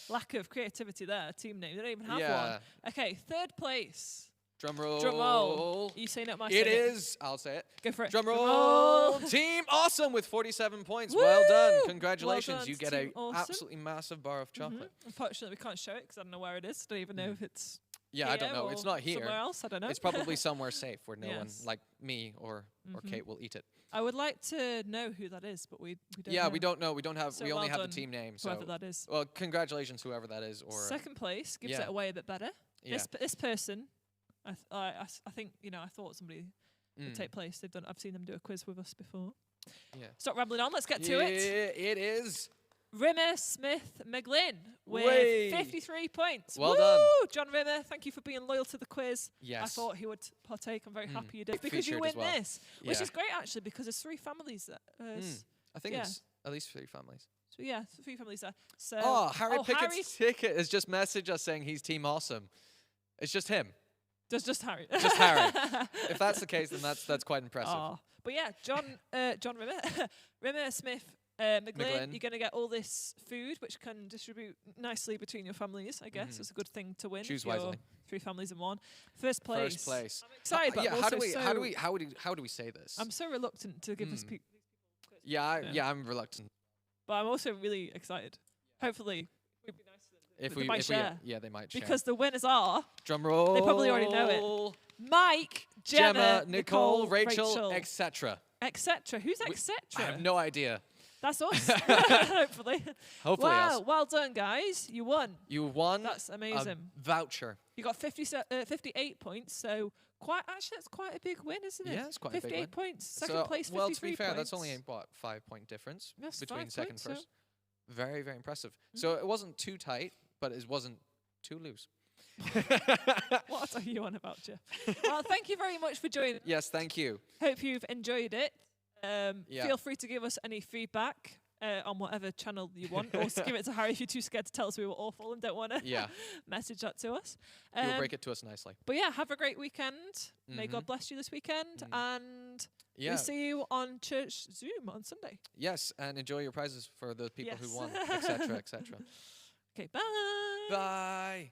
lack of creativity there. Team name. They don't even have Yeah. one. Okay, third place. Drum roll. Drum roll. Are you saying it? Am I It saying is. I'll say it. Go for it. Drum roll. Team Awesome with 47 points. Well done. Woo! Congratulations. Well you done, get a Team Awesome. absolutely massive bar of chocolate. Unfortunately, we can't show it because I don't know where it is. Don't even know if it's Yeah, I don't here know. or It's not here. Somewhere else, I don't know. It's probably somewhere safe where no one Yes. like me or Kate will eat it. I would like to know who that is, but we don't Yeah, know. we don't know. We don't have. So we only well have the done, team name. Whoever So, that is. well, congratulations, whoever that is. Or Second place gives yeah. it away a bit better. yeah. This person, I think I thought somebody would Mm. take place. I've seen them do a quiz with us before. Yeah. Stop rambling on. Let's get to it. It is. Rimmer Smith McGlynn with Way. 53 points. Well Woo! done. John Rimmer, thank you for being loyal to the quiz. Yes. I thought he would partake. I'm very happy you did. Big Because you featured win as well. this, which Yeah. is great actually because there's 3 families that. I think yeah. it's at least 3 families. So yeah, 3 families there. So Oh, Harry Pickett's Harry ticket has just messaged us saying he's Team Awesome. It's just him. just Harry. Just Harry. If that's the case, then that's quite impressive. Oh. But yeah, John Rimmer, Rimmer Smith McGlynn, McGlynn. you're going to get all this food, which can distribute nicely between your families. I guess it's a good thing to win. Choose if you're wisely. 3 families in one. First place. First place. I'm excited, but yeah. I'm How do also we? so- How do we say this? I'm so reluctant to give this people, Yeah. Yeah. I'm reluctant. but I'm also really excited. Hopefully, we'd be nice to them. If They we, might if we, share. yeah, they might share. Because the winners are Drum roll. They probably already know it. Mike, Gemma, Gemma, Nicole, Rachel, etc. etc. Who's I etc? have no idea. That's us. Hopefully. Hopefully, Wow, us. well done, guys. You won. You won. That's a amazing. voucher. You got 58 points, so that's quite a big win, isn't it? Yeah, it's quite a big 58 win. points. Second So, place, 53 well, to be fair, that's only a points. what 5-point difference That's between 5 second points, and so- first. Very, very impressive. So it wasn't too tight, but it wasn't too loose. What are you on about, Jeff? Well, thank you very much for joining. Yes, thank you. Hope you've enjoyed it. Yeah. Feel free to give us any feedback. on whatever channel you want, or give it to Harry if you're too scared to tell us we were awful and don't want to Yeah. message that to us. You'll break it to us nicely. But yeah, have a great weekend. May God bless you this weekend, and we'll see you on church Zoom on Sunday. Yes, and enjoy your prizes for the people who Yes. won, etc., etc. Okay, bye. Bye.